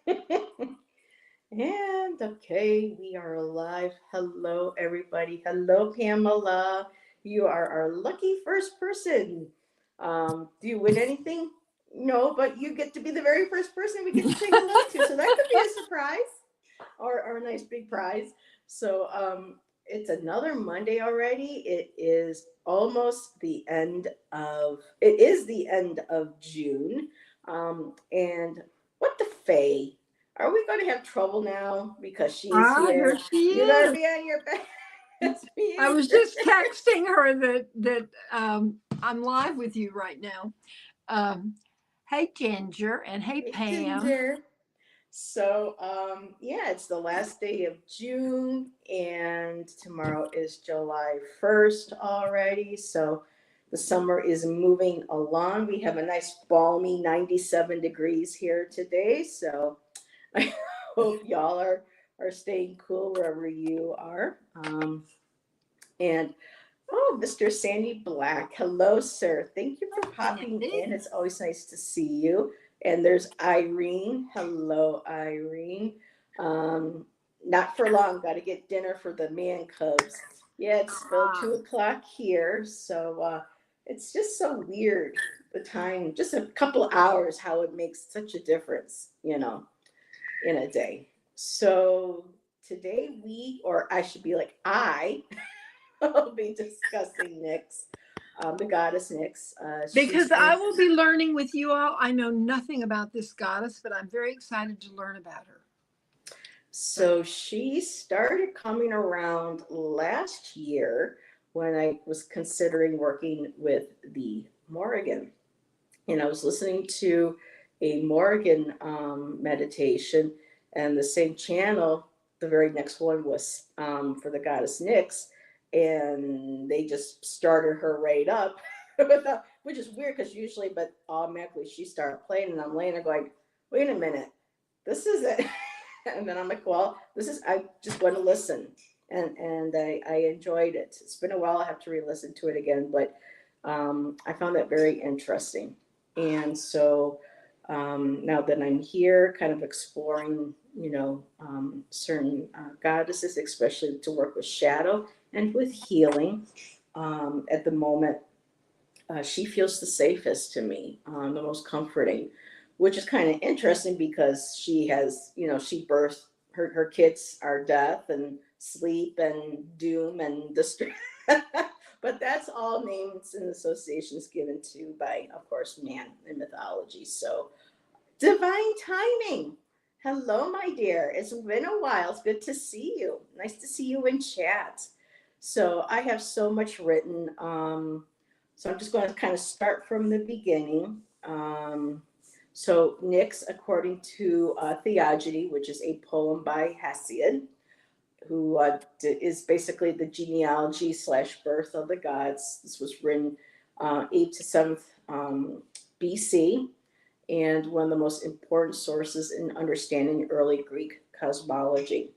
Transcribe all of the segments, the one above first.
And okay, we are live. Hello, everybody. Hello, Pamela. You are our lucky first person. Do you win anything? No, but you get to be the very first person we get to say hello to. So that could be a surprise or a nice big prize. So it's another Monday already. It is the end of June. And what the Faye? Are we going to have trouble now because she's Ah, here here? she You're going to is. be on your best I was behavior. just texting her that I'm live with you right now. Um, hey Ginger and hey Hey, Pam. Ginger. So, yeah, it's the last day of June, and tomorrow is July 1st already. So, the summer is moving along. We have a nice balmy 97 degrees here today. So, I hope y'all are staying cool wherever you are. And oh, Mr. Sandy Black. Hello, sir. Thank you for popping in. Sandy. It's always nice to see you. And there's Irene. Hello, Irene. Um, Not for long. Got to get dinner for the man cubs. Yeah, it's still Ah, 2 o'clock here. So it's just so weird the time, just a couple hours, how it makes such a difference, in a day. So today or I should be like, I'll be discussing Nyx, the goddess Nyx. She's because been I will be learning with you all. I know nothing about this goddess, but I'm very excited to learn about her. so she started coming around last year when I was considering working with the Morrigan, and I was listening to a Morrigan meditation, and the same channel. The very next one was for the goddess Nyx, and they just started her right up, which is weird because usually, but automatically she started playing, and I'm laying there going, "Wait a minute, this is it." And then I'm like, "Well, this is." I just want to listen, and I enjoyed it. It's been a while. I have to re-listen to it again, but I found that very interesting. And so now that I'm here, kind of exploring, certain goddesses, especially to work with shadow and with healing. At the moment, she feels the safest to me, the most comforting, which is kind of interesting because she has, she birthed her kids are death and sleep and doom and distress. But that's all names and associations given to by, of course, man in mythology. So divine timing. Hello, my dear. It's been a while. It's good to see you. Nice to see you in chat. So I have so much written. So I'm just going to kind of start from the beginning. So Nyx, according to Theogony, which is a poem by Hesiod, who is basically the genealogy slash birth of the gods. This was written 8th to 7th BC, and one of the most important sources in understanding early Greek cosmology.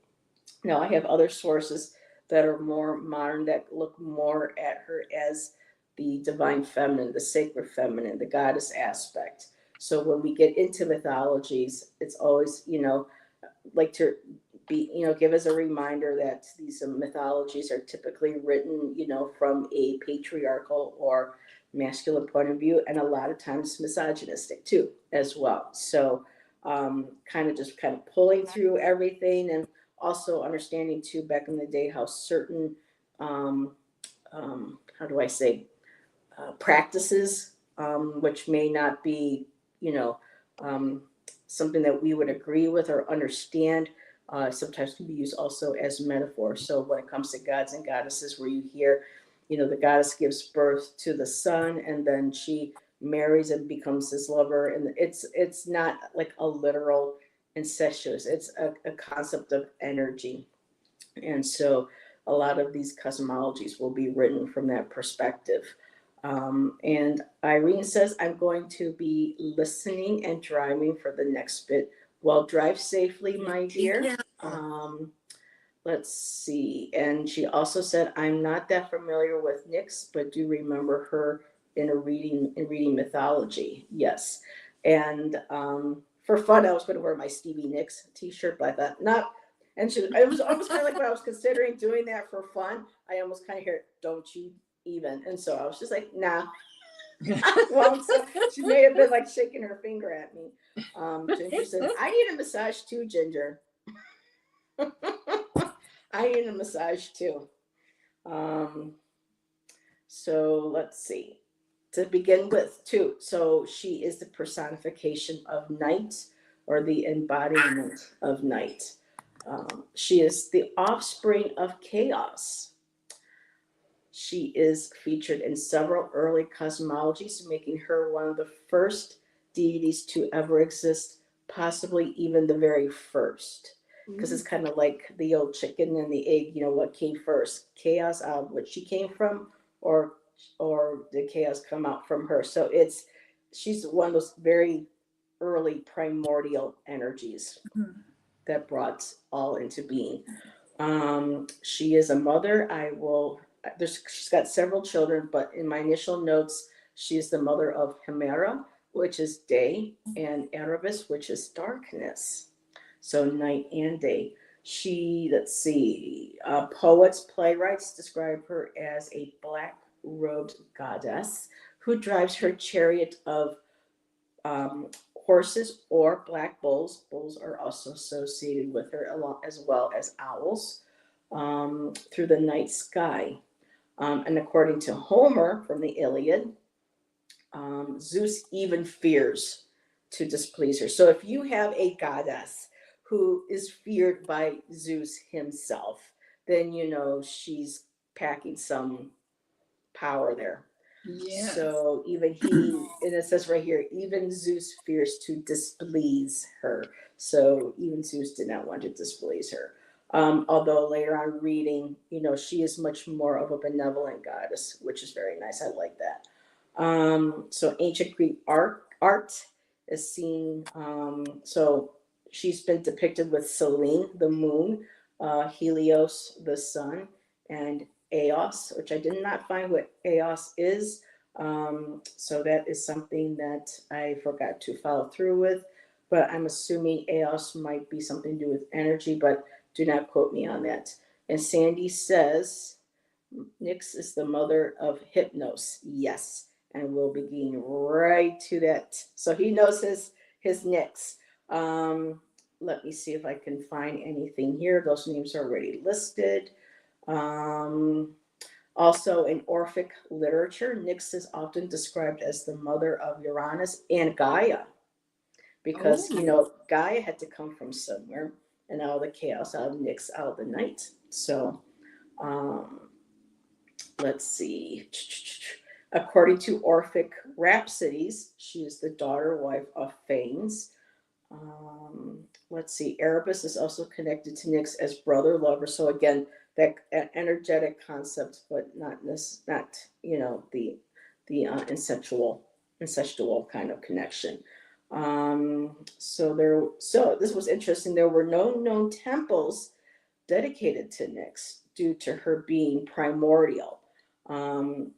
Now, I have other sources that are more modern that look more at her as the divine feminine, the sacred feminine, the goddess aspect. So when we get into mythologies, it's always, like to be, give as a reminder that these mythologies are typically written, from a patriarchal or masculine point of view, and a lot of times misogynistic too, as well. So, kind of pulling through everything, and also understanding too, back in the day, how certain, um, how do I say, practices, which may not be, you know, um, something that we would agree with or understand, sometimes can be used also as metaphor. So when it comes to gods and goddesses, where you hear, the goddess gives birth to the son, and then she marries and becomes his lover, and it's not like a literal incestuous. It's a concept of energy, and so a lot of these cosmologies will be written from that perspective. And Irene says, I'm going to be listening and driving for the next bit. Well, drive safely, my dear. Let's see. And she also said, I'm not that familiar with Nyx, but do remember her in reading mythology. Yes. And for fun, I was going to wear my Stevie Nicks t-shirt, but I thought, not. And it was almost kind of like when I was considering doing that for fun, I almost kind of hear, don't you even. And so I was just like, nah. Well, so she may have been like shaking her finger at me. Ginger said, I need a massage too, Ginger. I need a massage too. Um, so let's see. To begin with, too. So she is the personification of night or the embodiment of night. She is the offspring of chaos. She is featured in several early cosmologies, making her one of the first deities to ever exist, possibly even the very first. Because it's kind of like the old chicken and the egg, what came first? Chaos out of which she came from, or did chaos come out from her? So she's one of those very early primordial energies that brought all into being. She is a mother. She's got several children, but in my initial notes, she is the mother of Hemera, which is day, and Erebus, which is darkness. So night and day. Let's see, poets, playwrights describe her as a black robed goddess who drives her chariot of horses or black bulls. Bulls are also associated with her, as well as owls, through the night sky. And according to Homer from the Iliad, Zeus even fears to displease her. So if you have a goddess who is feared by Zeus himself, then she's packing some power there. Yes. So even and it says right here, even Zeus fears to displease her. So even Zeus did not want to displease her. Although later on reading, she is much more of a benevolent goddess, which is very nice. I like that. So ancient Greek art is seen. So she's been depicted with Selene, the moon, Helios, the sun, and Eos, which I did not find what Eos is. So that is something that I forgot to follow through with, but I'm assuming Eos might be something to do with energy, but do not quote me on that. And Sandy says, Nyx is the mother of Hypnos. Yes. And we'll be getting right to that. So he knows his Nyx. Let me see if I can find anything here. Those names are already listed. Also, in Orphic literature, Nyx is often described as the mother of Uranus and Gaia, because Gaia had to come from somewhere, and out of the chaos, out of Nyx, out of the night. So, let's see. According to Orphic rhapsodies, she is the wife of Phanes. Let's see. Erebus is also connected to Nyx as brother lover. So again, that energetic concept, but not this, not the incestual kind of connection. So this was interesting. There were no known temples dedicated to Nyx due to her being primordial. And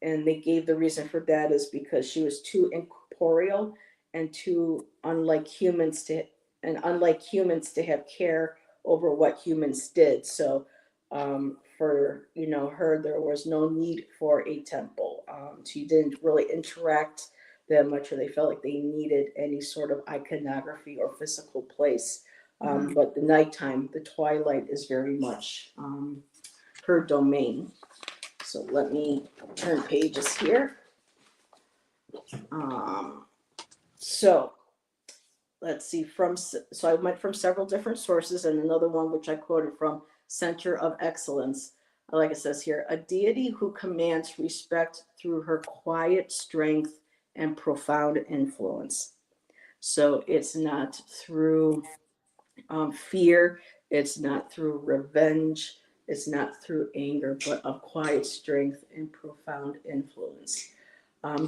they gave the reason for that is because she was too incorporeal and too unlike humans to have care over what humans did. So for her, there was no need for a temple. She didn't really interact that much, or they felt like they needed any sort of iconography or physical place. But the nighttime, the twilight, is very much her domain. So let me turn pages here. So let's see. So I went from several different sources, and another one which I quoted from Center of Excellence. Like it says here, a deity who commands respect through her quiet strength and profound influence. So it's not through fear, it's not through revenge, it's not through anger, but of quiet strength and profound influence.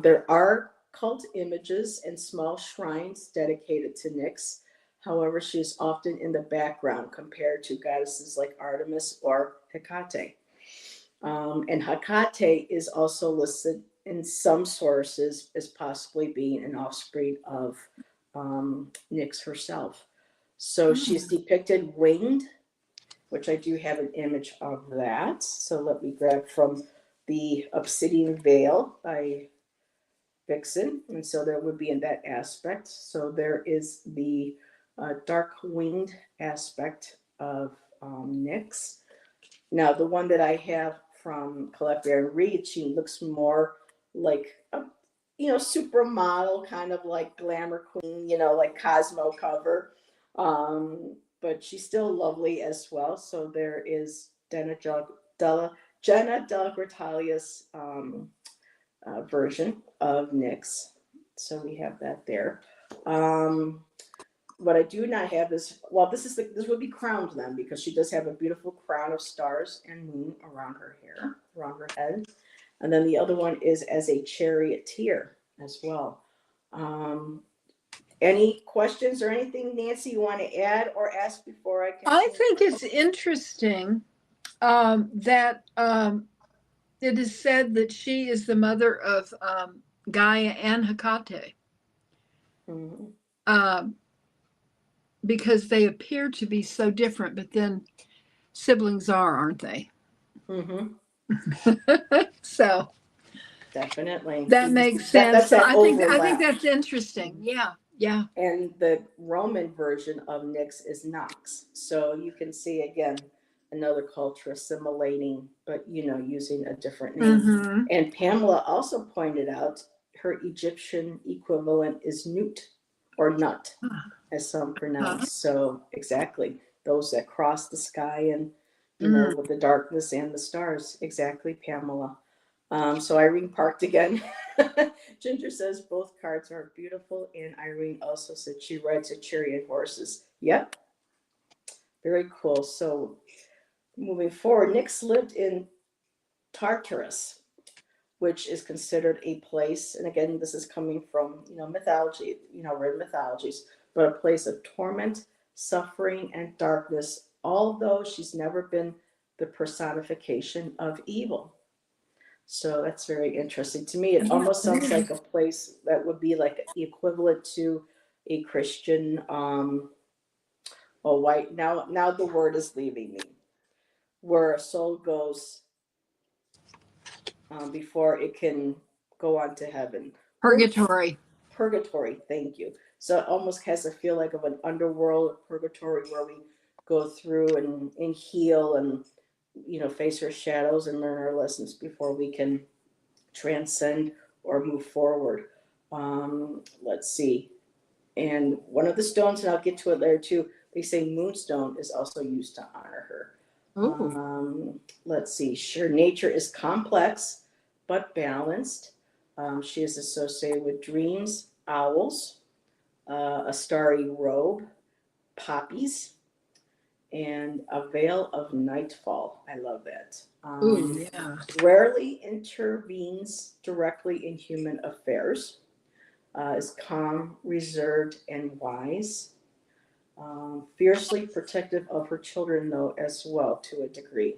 There are cult images and small shrines dedicated to Nyx. However, she is often in the background compared to goddesses like Artemis or Hecate. And Hecate is also listed in some sources as possibly being an offspring of Nyx herself. So she's depicted winged, which I do have an image of that. So let me grab from the Obsidian Veil by Vixen. And so there would be in that aspect. So there is the dark winged aspect of Nyx. Now, the one that I have from Colette Baron Reed, she looks more like a, supermodel, kind of like glamour queen, like Cosmo cover. But she's still lovely as well. So there is Jenna Della Gratalia's version of Nyx. So we have that there. What I do not have is, well, this would be crowned then, because she does have a beautiful crown of stars and moon around her hair, around her head. And then the other one is as a charioteer as well. Any questions or anything, Nancy, you want to add or ask before I continue? I think it's interesting that it is said that she is the mother of Gaia and Hecate. Mm-hmm. Because they appear to be so different, but then siblings aren't they? Mm-hmm. So Definitely. that makes sense. That's that I overlap. think that's interesting. Yeah. Yeah. And the Roman version of Nyx is Nox. So you can see again another culture assimilating, but using a different name. Mm-hmm. And Pamela also pointed out her Egyptian equivalent is Nut or Nut, as some pronounce. So exactly, those that cross the sky and with the darkness and the stars. Exactly, Pamela. So Irene parked again. Ginger says both cards are beautiful, and Irene also said she rides a chariot horses. Yep, very cool. So moving forward, Nyx lived in Tartarus, which is considered a place, and again, this is coming from mythology, written mythologies, but a place of torment, suffering, and darkness. Although she's never been the personification of evil. So that's very interesting to me. It almost sounds like a place that would be like the equivalent to a Christian. White. Now the word is leaving me. Where a soul goes before it can go on to heaven. Purgatory. Purgatory. Thank you. So it almost has a feel like of an underworld purgatory where we go through and heal and face our shadows and learn our lessons before we can transcend or move forward. Let's see. And one of the stones, and I'll get to it later too, they say moonstone is also used to honor her. Let's see. Her nature is complex but balanced. She is associated with dreams, owls, a starry robe, poppies, and a veil of nightfall. I love that. Yeah. Rarely intervenes directly in human affairs. Is calm, reserved, and wise. Fiercely protective of her children, though, as well, to a degree.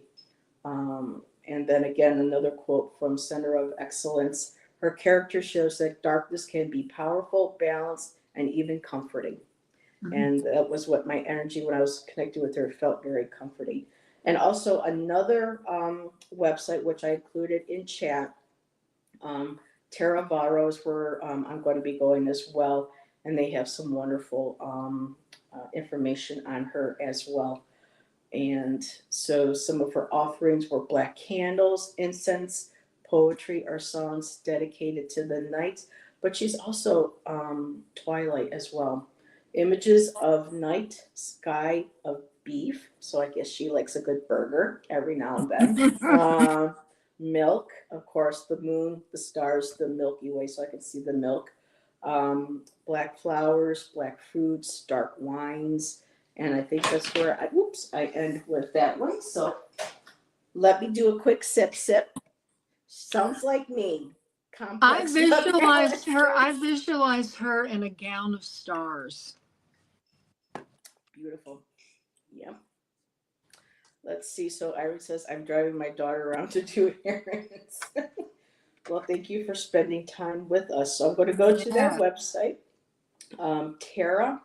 And then again, another quote from Center of Excellence. Her character shows that darkness can be powerful, balanced, and even comforting. Mm-hmm. And that was what my energy when I was connected with her felt very comforting. And also another website, which I included in chat, Terra Varo is where I'm going to be going as well. And they have some wonderful information on her as well. And so some of her offerings were black candles, incense, poetry, or songs dedicated to the night. But she's also twilight as well. Images of night, sky of beef. So I guess she likes a good burger every now and then. Milk, of course, the moon, the stars, the Milky Way, so I can see the milk. Black flowers, black fruits, dark wines. And I think that's where I end with that one. So let me do a quick sip. Sounds like me. Complex. I visualized her in a gown of stars. Beautiful. Yep. Let's see. So Irene says, I'm driving my daughter around to do errands. Well, thank you for spending time with us. So I'm going to go to that website. Tara,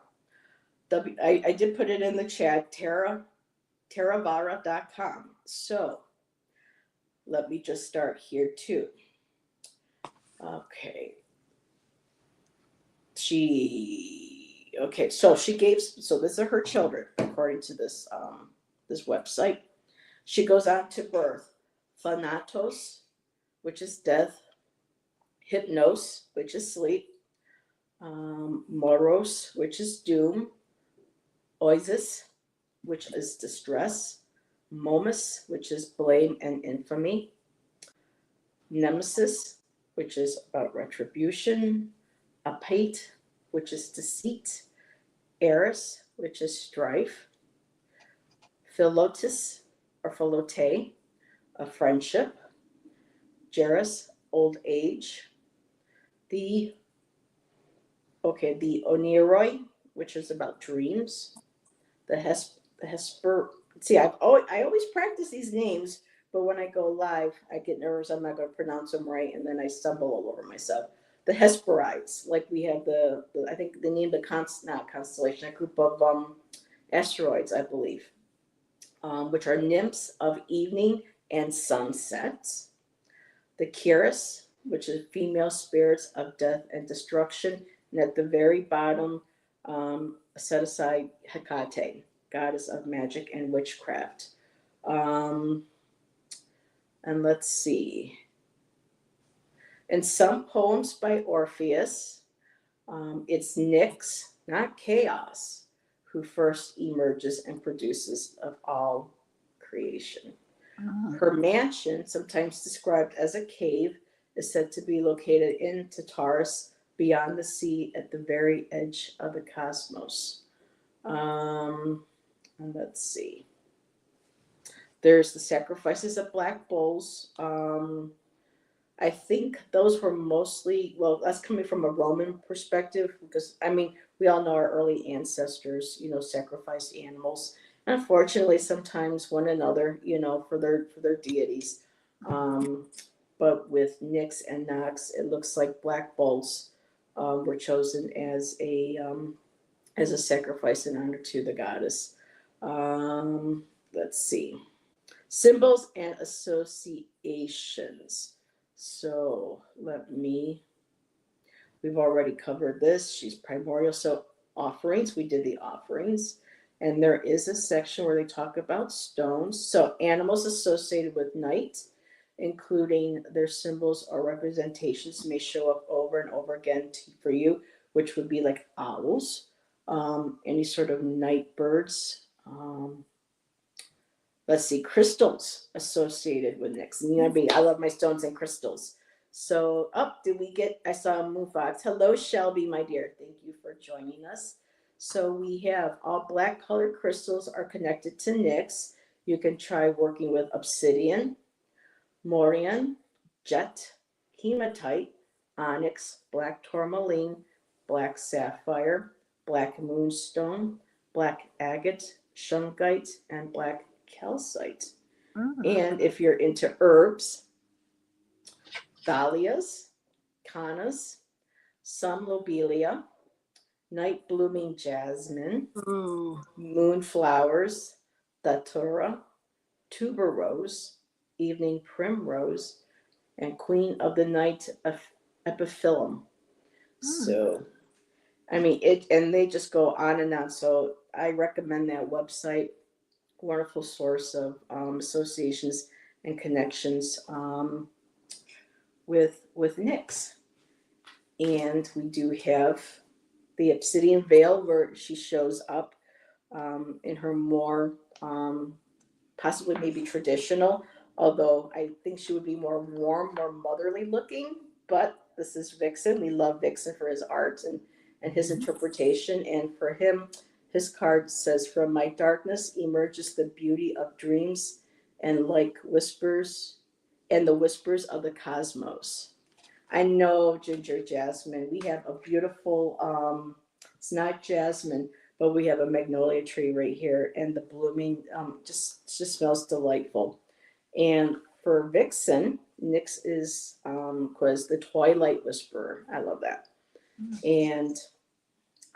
I did put it in the chat, Taravara.com. So let me just start here too. Okay. So these are her children, according to this website. She goes on to birth Thanatos, which is death, Hypnos, which is sleep, Moros, which is doom, Oisis, which is distress, Momus, which is blame and infamy, Nemesis, which is about retribution, Apate, which is deceit, Eris, which is strife, Philotis or Philote, a friendship, Jerus, old age, the the Oneiroi, which is about dreams, the Hesper. See, I always practice these names, but when I go live, I get nervous. I'm not going to pronounce them right, and then I stumble all over myself. The Hesperides, like we have I think they named not constellation, a group of asteroids, I believe, which are nymphs of evening and sunsets. The Kiris, which is female spirits of death and destruction, and at the very bottom, set aside Hecate, goddess of magic and witchcraft. And let's see. In some poems by Orpheus, it's Nyx, not Chaos, who first emerges and produces of all creation. Her mansion, sometimes described as a cave, is said to be located in Tartarus, beyond the sea, at the very edge of the cosmos. And let's see. There's the sacrifices of black bulls. I think those were mostly, well, that's coming from a Roman perspective, because I mean, we all know our early ancestors, sacrificed animals. Unfortunately, sometimes one another, for their deities. But with Nyx and Nox, it looks like black bulls were chosen as a sacrifice in honor to the goddess. Let's see. Symbols and associations. So we've already covered this. She's primordial. So offerings, we did the offerings. And there is a section where they talk about stones. So animals associated with night, including their symbols or representations, may show up over and over again for you, which would be like owls, any sort of night birds. Let's see, crystals associated with Nyx. I love my stones and crystals. So, I saw Moonfox. Hello, Shelby, my dear. Thank you for joining us. So we have all black colored crystals are connected to Nyx. You can try working with obsidian, Morian, jet, hematite, onyx, black tourmaline, black sapphire, black moonstone, black agate, shungite, and black calcite. And if you're into herbs, dahlias, cannas, some lobelia, night blooming jasmine, moonflowers, datura, tuberose, evening primrose, and queen of the night epiphyllum. So, I mean, and they just go on and on. So I recommend that website. Wonderful source of associations and connections with Nyx. And we do have the obsidian veil, where she shows up in her more possibly maybe traditional, although I think she would be more warm, more motherly looking. But this is Vixen. We love Vixen for his art and his interpretation. And for him, his card says, "From my darkness emerges the beauty of dreams and like whispers and the whispers of the cosmos." I know, Ginger Jasmine. We have a beautiful, it's not jasmine, but we have a magnolia tree right here, and the blooming just smells delightful. And for Vixen, Nyx is the Twilight Whisperer. I love that. And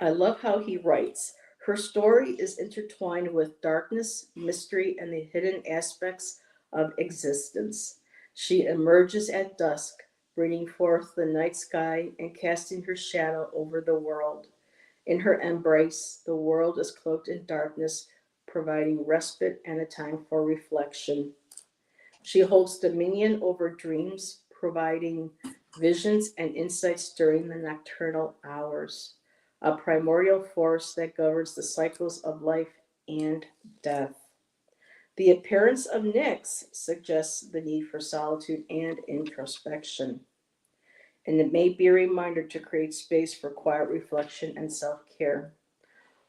I love how he writes. Her story is intertwined with darkness, mystery, and the hidden aspects of existence. She emerges at dusk, bringing forth the night sky and casting her shadow over the world. In her embrace, the world is cloaked in darkness, providing respite and a time for reflection. She holds dominion over dreams, providing visions and insights during the nocturnal hours, a primordial force that governs the cycles of life and death. The appearance of Nyx suggests the need for solitude and introspection, and it may be a reminder to create space for quiet reflection and self care.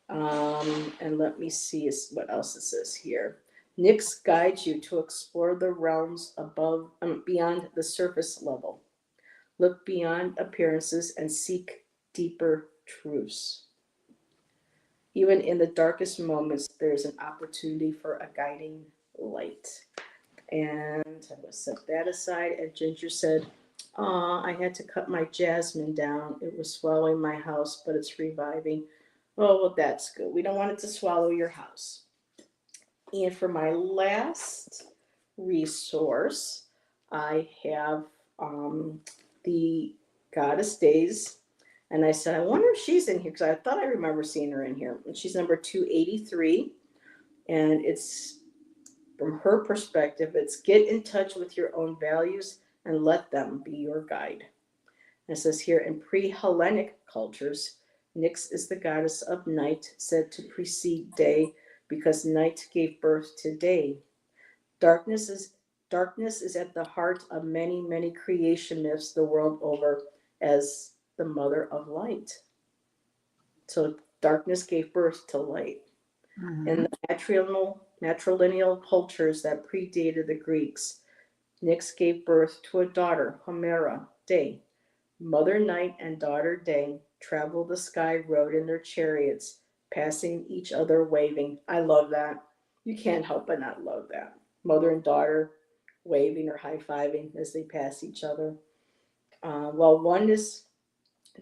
And let me see what else it says here. Nyx guides you to explore the realms above, beyond the surface level. Look beyond appearances and seek deeper truths. Even in the darkest moments, there's an opportunity for a guiding light. And I'm going to set that aside. And Ginger said, I had to cut my jasmine down. It was swallowing my house, but it's reviving. Oh, well, that's good. We don't want it to swallow your house. And for my last resource, I have the Goddess Days. And I said, I wonder if she's in here because I thought I remember seeing her in here. And she's number 283. And it's from her perspective, it's get in touch with your own values and let them be your guide. And it says here in pre Hellenic cultures, Nyx is the goddess of night, said to precede day because night gave birth to day. Darkness is Darkness is at the heart of many, many creation myths the world over as the mother of light. So darkness gave birth to light. In Mhm. the matrilineal cultures that predated the Greeks, Nyx gave birth to a daughter, Homera, Day. Mother Night and Daughter Day traveled the sky road in their chariots, passing each other waving. I love that. You can't help but not love that. Mother and daughter waving or high fiving as they pass each other. While one is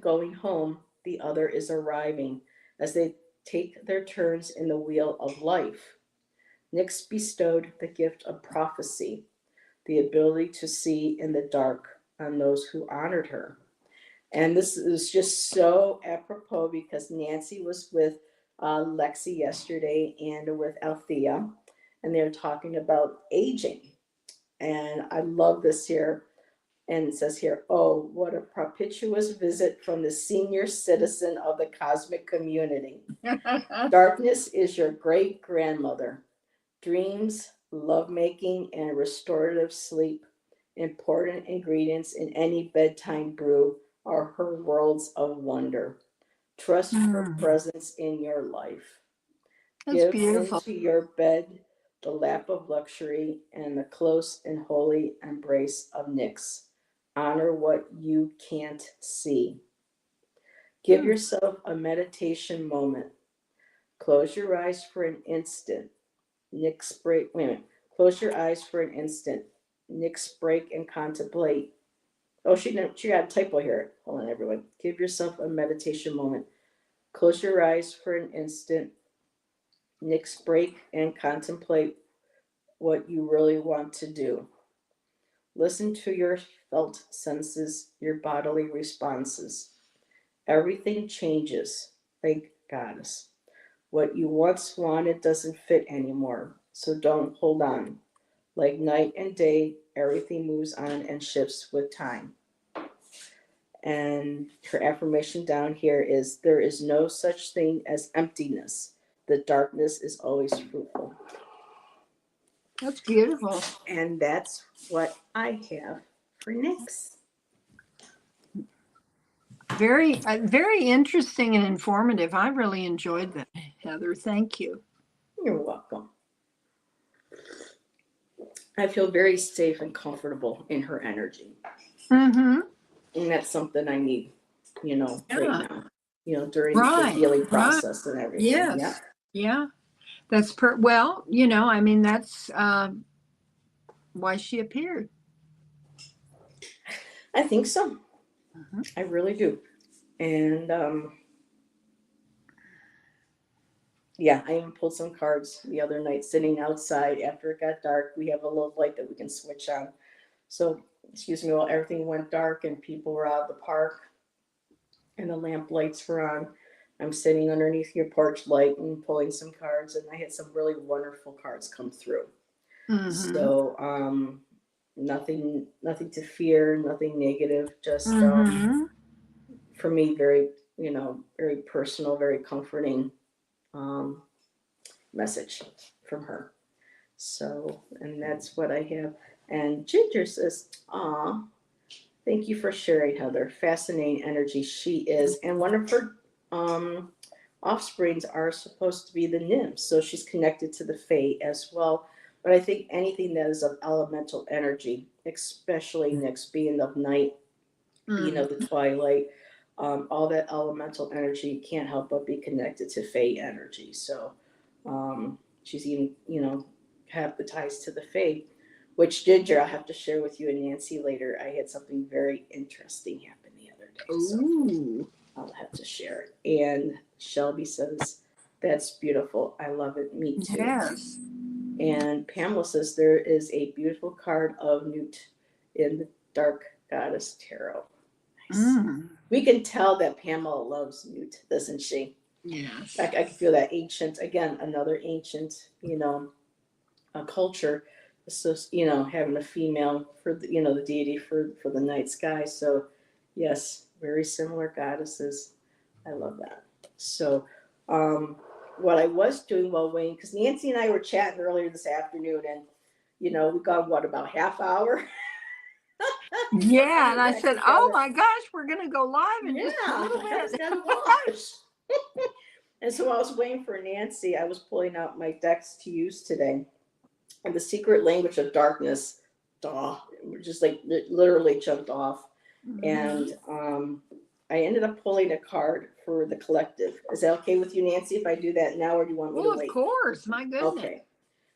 going home, the other is arriving as they take their turns in the wheel of life. Nyx bestowed the gift of prophecy, the ability to see in the dark on those who honored her. And this is just so apropos because Nancy was with Lexi yesterday and with Althea, and they're talking about aging. And I love this here. And it says here, oh, what a propitious visit from the senior citizen of the cosmic community. Darkness is your great grandmother. Dreams, lovemaking, and restorative sleep, important ingredients in any bedtime brew, are her worlds of wonder. Trust her Mm, presence in your life. that's Give beautiful. into your bed the lap of luxury and the close and holy embrace of Nyx. Honor what you can't see. Give Mm. yourself a meditation moment. Close your eyes for an instant. Nyx break. Wait a minute. Close your eyes for an instant. Nyx break and contemplate. Oh, she got a typo here. Hold on, everyone. Give yourself a meditation moment. Close your eyes for an instant. Nyx break and contemplate what you really want to do. Listen to your felt senses, your bodily responses. Everything changes. Thank Goddess. What you once wanted doesn't fit anymore, so don't hold on. Like night and day, everything moves on and shifts with time. And her affirmation down here is there is no such thing as emptiness. The darkness is always fruitful. That's beautiful. And that's what I have for next. Very interesting and informative. I really enjoyed that, Heather. Thank you. You're welcome. I feel very safe and comfortable in her energy. Mm-hmm. And that's something I need, right Yeah. now, during the Right. healing Right. process and everything. Yeah, Yes. Yeah. That's well, I mean, that's why she appeared. I think so. Mhm. I really do. And Yeah, I even pulled some cards the other night sitting outside after it got dark. We have a little light that we can switch on. So, excuse me, while everything went dark and people were out of the park and the lamp lights were on, I'm sitting underneath your porch light and pulling some cards, and I had some really wonderful cards come through. Mm-hmm. So, nothing to fear, nothing negative, just Mm-hmm. for me, very, very personal, very comforting um, message from her. So, and that's what I have. And Ginger says, "Aw, thank you for sharing, Heather. Fascinating energy she is." And one of her um, offsprings are supposed to be the nymphs, so she's connected to the Fae as well. But I think anything that is of elemental energy, especially Nyx being of night, being Mm. of the twilight, all that elemental energy can't help but be connected to Fae energy. So she's even, have the ties to the Fae, which Ginger, I'll have to share with you and Nancy later. I had something very interesting happen the other day. So Ooh. I'll have to share it. And Shelby says, "That's beautiful. I love it. Me too." Yes. And Pamela says, "There is a beautiful card of Newt in the Dark Goddess Tarot." Nice. Mm. We can tell that Pamela loves Newt, doesn't she? I Yes. can feel that ancient, again, another ancient, culture. So, having a female for the, the deity for the night sky. So, yes, very similar goddesses. I love that. So, um, what I was doing while waiting, because Nancy and I were chatting earlier this afternoon, and we got what, about half hour before Yeah, and we I got said, "Oh together. my gosh, we're gonna go live in Yeah, just a little I was bit." gonna watch. And so I was waiting for Nancy. I was pulling out my decks to use today, and the secret language of darkness, duh, just like literally jumped off. Mm-hmm. And I ended up pulling a card for the collective. Is that okay with you, Nancy, if I do that now, or do you want me to Well, of wait? course, my goodness. Okay.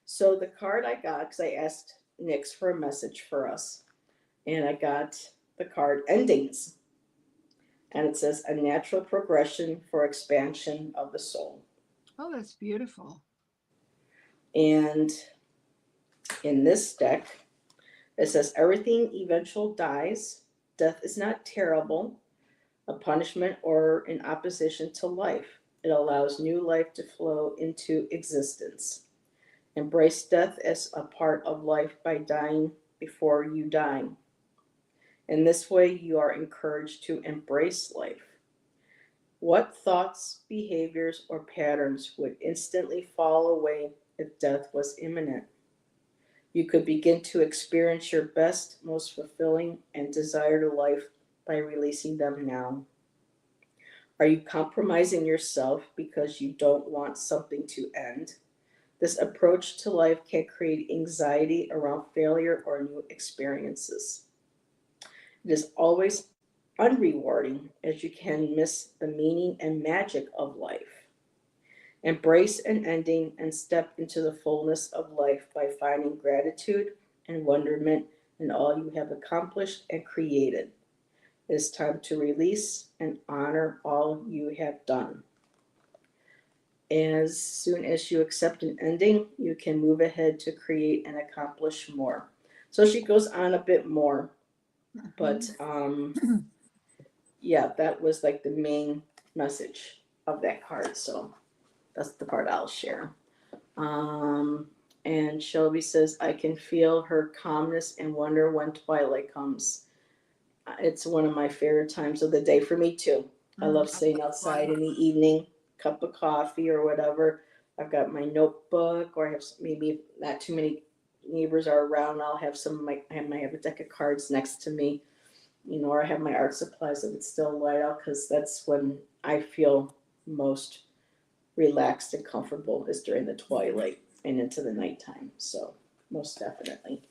So the card I got, because I asked Nyx for a message for us, and I got the card Endings. And it says, "A natural progression for expansion of the soul." Oh, that's beautiful. And in this deck, it says, "Everything eventual dies. Death is not terrible, a punishment, or in opposition to life. It allows new life to flow into existence. Embrace death as a part of life by dying before you die. In this way, you are encouraged to embrace life. What thoughts, behaviors, or patterns would instantly fall away if death was imminent? You could begin to experience your best, most fulfilling, and desired life by releasing them now. Are you compromising yourself because you don't want something to end? This approach to life can create anxiety around failure or new experiences. It is always unrewarding as you can miss the meaning and magic of life. Embrace an ending and step into the fullness of life by finding gratitude and wonderment in all you have accomplished and created. It is time to release and honor all you have done. As soon as you accept an ending, you can move ahead to create and accomplish more." So she goes on a bit more, but yeah, that was like the main message of that card. So that's the part I'll share. Um, and Shelby says, "I can feel her calmness and wonder when twilight comes." It's one of my favorite times of the day for me too. I love sitting outside in the evening, cup of coffee or whatever. I've got my notebook, or I have maybe not too many neighbors are around. I'll have some of I have a deck of cards next to me, or I have my art supplies if it's still light out, because that's when I feel most relaxed and comfortable is during the twilight and into the nighttime. So most definitely.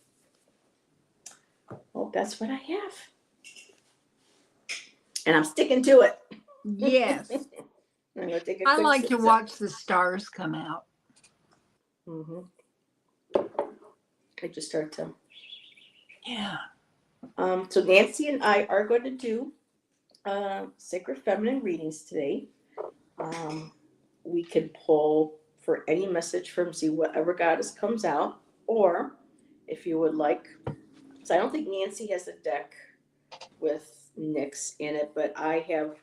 Well, that's what I have, and I'm sticking to it. Yes. I'm gonna take a I quick like to sip. watch the stars come out. Mm-hmm. I just start to. Yeah. So Nancy and I are going to do sacred feminine readings today. We can pull for any message from Z, whatever goddess comes out, or if you would like, so I don't think Nancy has a deck with Nyx in it, but I have,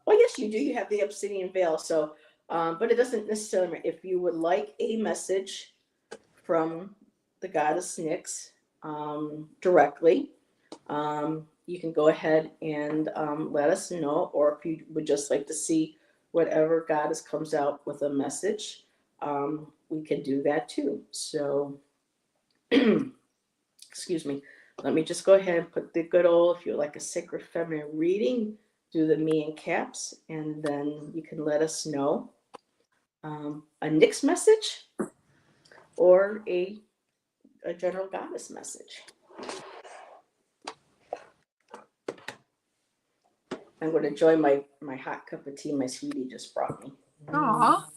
well, yes, you do. You have the Obsidian Veil. So, but it doesn't necessarily matter. If you would like a message from the goddess Nyx directly, you can go ahead and let us know. Or if you would just like to see whatever goddess comes out with a message, we can do that too. So, excuse me. Let me just go ahead and put the good old, if you like a sacred feminine reading, do the me in caps, and then you can let us know a Nyx message or a general goddess message. I'm going to enjoy my hot cup of tea my sweetie just brought me. Aw,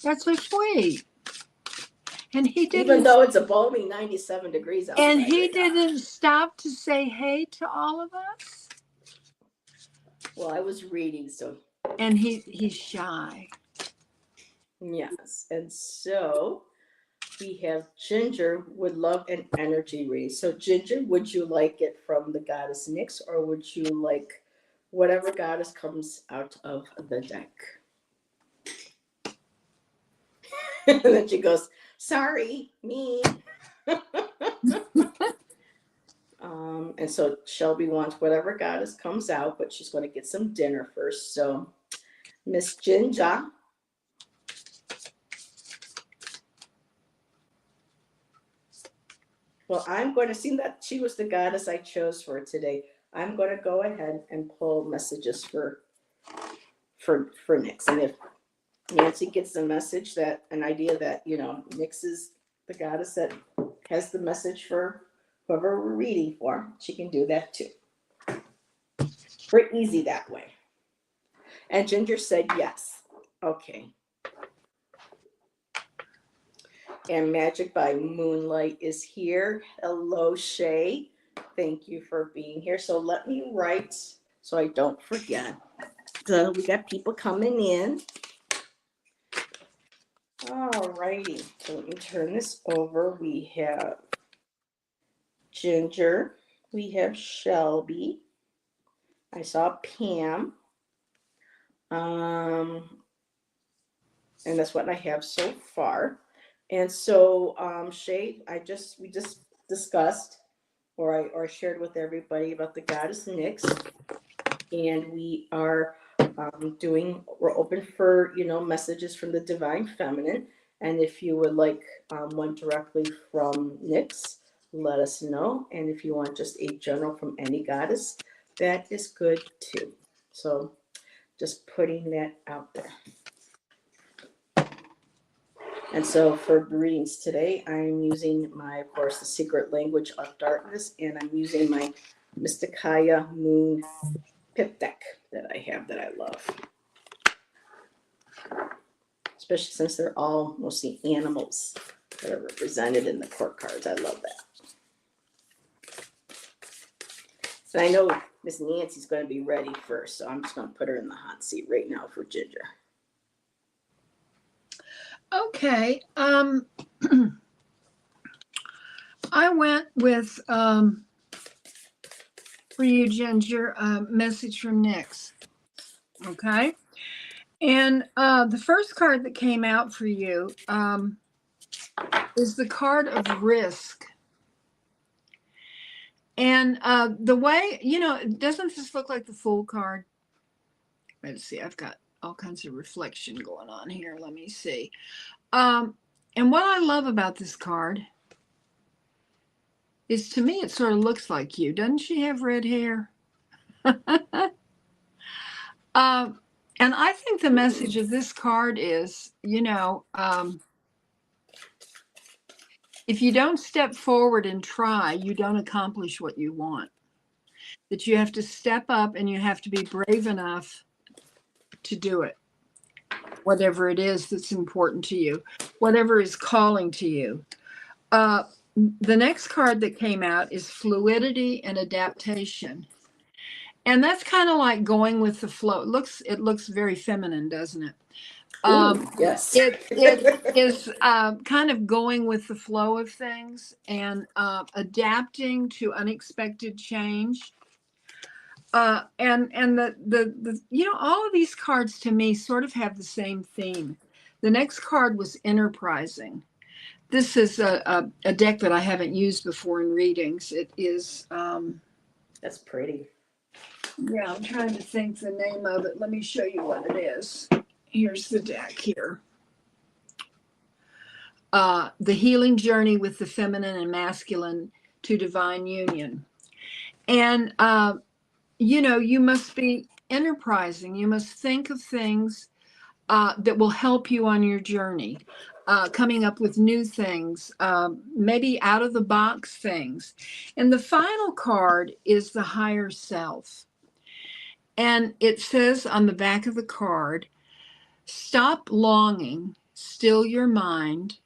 that's so sweet. And he didn't, even though it's a balmy 97 degrees outside. and he right now. didn't stop to say hey to all of us. Well, I was reading, so And he's shy. yes. And so we have Ginger would love an energy reading. So Ginger, would you like it from the goddess Nyx, or would you like whatever goddess comes out of the deck? And then she goes, sorry, me. And so Shelby wants whatever goddess comes out, but she's going to get some dinner first. So Miss Ginger. Well, I'm going to see that she was the goddess I chose for today. I'm going to go ahead and pull messages for Nyx. And if Nancy gets a message that an idea that, Nyx is the goddess that has the message for whoever we're reading for, she can do that too. We're easy that way. And Ginger said yes. Okay. And Magic by Moonlight is here. Hello, Shay. Thank you for being here. So let me write so I don't forget. So we got people coming in. All righty. So let me turn this over. We have Ginger. We have Shelby. I saw Pam. And that's what I have so far. And so, Shay, we just discussed, or I shared with everybody about the goddess Nyx, and we are we're open for messages from the divine feminine, and if you would like one directly from Nyx, let us know. And if you want just a general from any goddess, that is good too. So, just putting that out there. And so for readings today, I'm using of course, the Secret Language of Darkness, and I'm using my Mysticaya Moon Pip deck that I have that I love. Especially since they're all mostly animals that are represented in the court cards. I love that. So I know Miss Nancy's going to be ready first, so I'm just going to put her in the hot seat right now for Ginger. Okay. I went with for you, Ginger, a message from Nyx. Okay. And the first card that came out for you is the card of risk. And the way, doesn't this look like the Fool card? Let's see, I've got all kinds of reflection going on here. Let me see. And what I love about this card is, to me, it sort of looks like you. Doesn't she have red hair? And I think the message of this card is, if you don't step forward and try, you don't accomplish what you want. That you have to step up and you have to be brave enough to do it. Whatever it is that's important to you, whatever is calling to you. The next card that came out is fluidity and adaptation. And that's kind of like going with the flow. It looks very feminine, doesn't it? Ooh, Um, yes. it is kind of going with the flow of things and adapting to unexpected change. And the you know, all of these cards to me sort of have the same theme. The next card was enterprising. This is a deck that I haven't used before in readings. It is That's pretty. yeah, I'm trying to think the name of it. Let me show you what it is. Here's the deck here. The healing journey with the feminine and masculine to divine union. And, you know, you must be enterprising. You must think of things that will help you on your journey, coming up with new things, maybe out of the box things. And the final card is the higher self. And it says on the back of the card, stop longing, still your mind,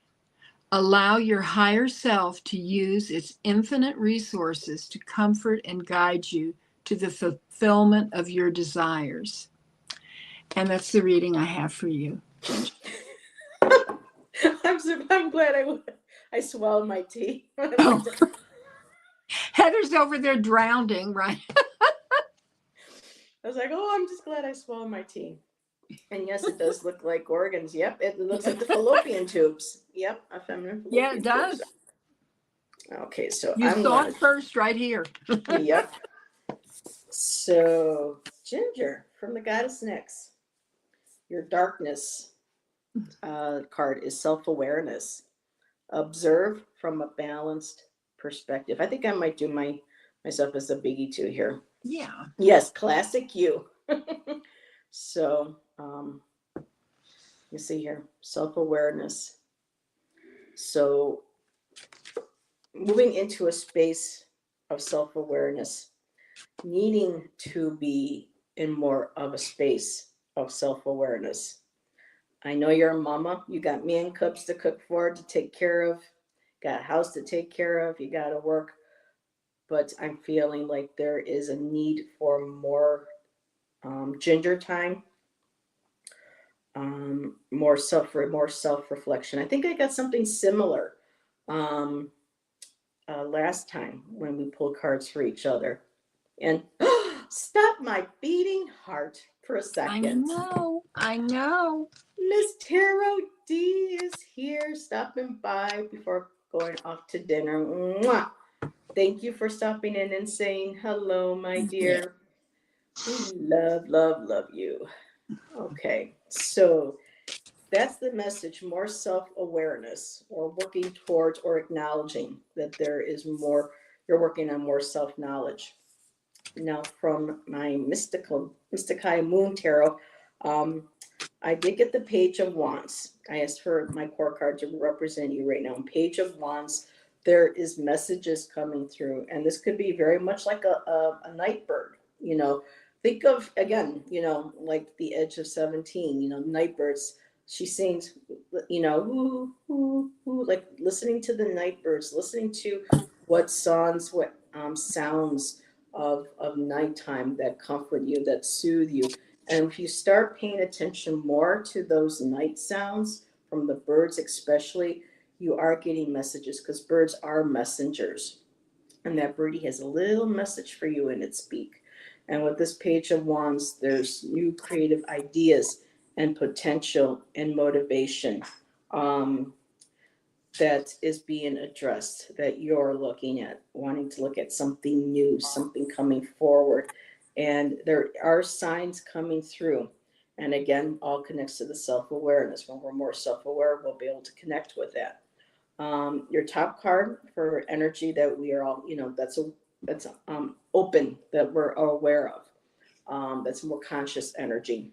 allow your higher self to use its infinite resources to comfort and guide you to the fulfillment of your desires. And that's the reading I have for you, Ginger. I'm glad I swallowed my tea. Oh, Heather's over there drowning, right? I was like, oh, I'm just glad I swallowed my tea. And yes, it does look like organs. Yep, it looks like the fallopian tubes. Yep, a feminine Yeah, it fallopian tubes. does. Okay, so You I'm saw gonna. it first right here. Yep. So Ginger from the Goddess Nyx, your darkness card is self-awareness. Observe from a balanced perspective. I think I might do myself as a biggie too here. Yeah. Yes, classic you. So you see here, self-awareness. So moving into a space of self-awareness, needing to be in more of a space of self-awareness. I know you're a mama. You got man cubs to cook for, to take care of, got a house to take care of, you got to work. But I'm feeling like there is a need for more ginger time, more self reflection. I think I got something similar um, last time when we pulled cards for each other. And stop my beating heart for a I second. know. I know. Miss Tarot D is here, stopping by before going off to dinner. Mwah. Thank you for stopping in and saying hello, my Yeah. dear. We love, love, love you. Okay, so that's the message, more self-awareness or working towards or acknowledging that there is more, you're working on more self-knowledge. Now from my Mystikai Moon Tarot, um, I did get the Page of Wands. I asked for my core card to represent you right now. Page of Wands, there is messages coming through, and this could be very much like a night bird. You know, think of again, you know, like the Edge of 17. You know, night birds. She sings, you know, whoo, whoo, whoo, like listening to the night birds, listening to what songs, what sounds of nighttime that comfort you, that soothe you. And if you start paying attention more to those night sounds from the birds, especially, you are getting messages because birds are messengers. And that birdie has a little message for you in its beak. And with this Page of Wands, there's new creative ideas and potential and motivation. Um, that is being addressed, that you're looking at, wanting to look at something new, something coming forward. And there are signs coming through. And again, all connects to the self awareness. When we're more self aware, we'll be able to connect with that. Your top card for energy that we are all, you know, that's open, that we're aware of. That's more conscious energy.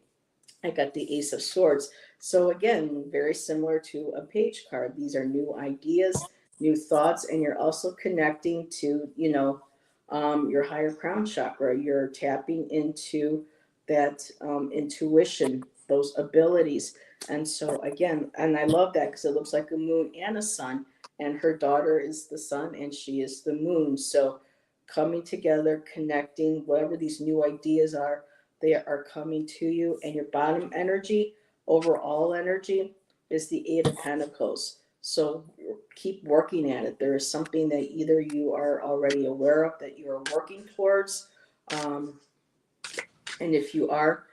I got the Ace of Swords. So again, very similar to a page card. These are new ideas, new thoughts, and you're also connecting to, you know, your higher crown chakra. You're tapping into that intuition, those abilities. And so again, and I love that because it looks like a moon and a sun, and her daughter is the sun and she is the moon. So coming together, connecting, whatever these new ideas are, they are coming to you. And your bottom energy, overall energy is the Eight of Pentacles. So keep working at it. There is something that either you are already aware of that you are working towards. And if you are,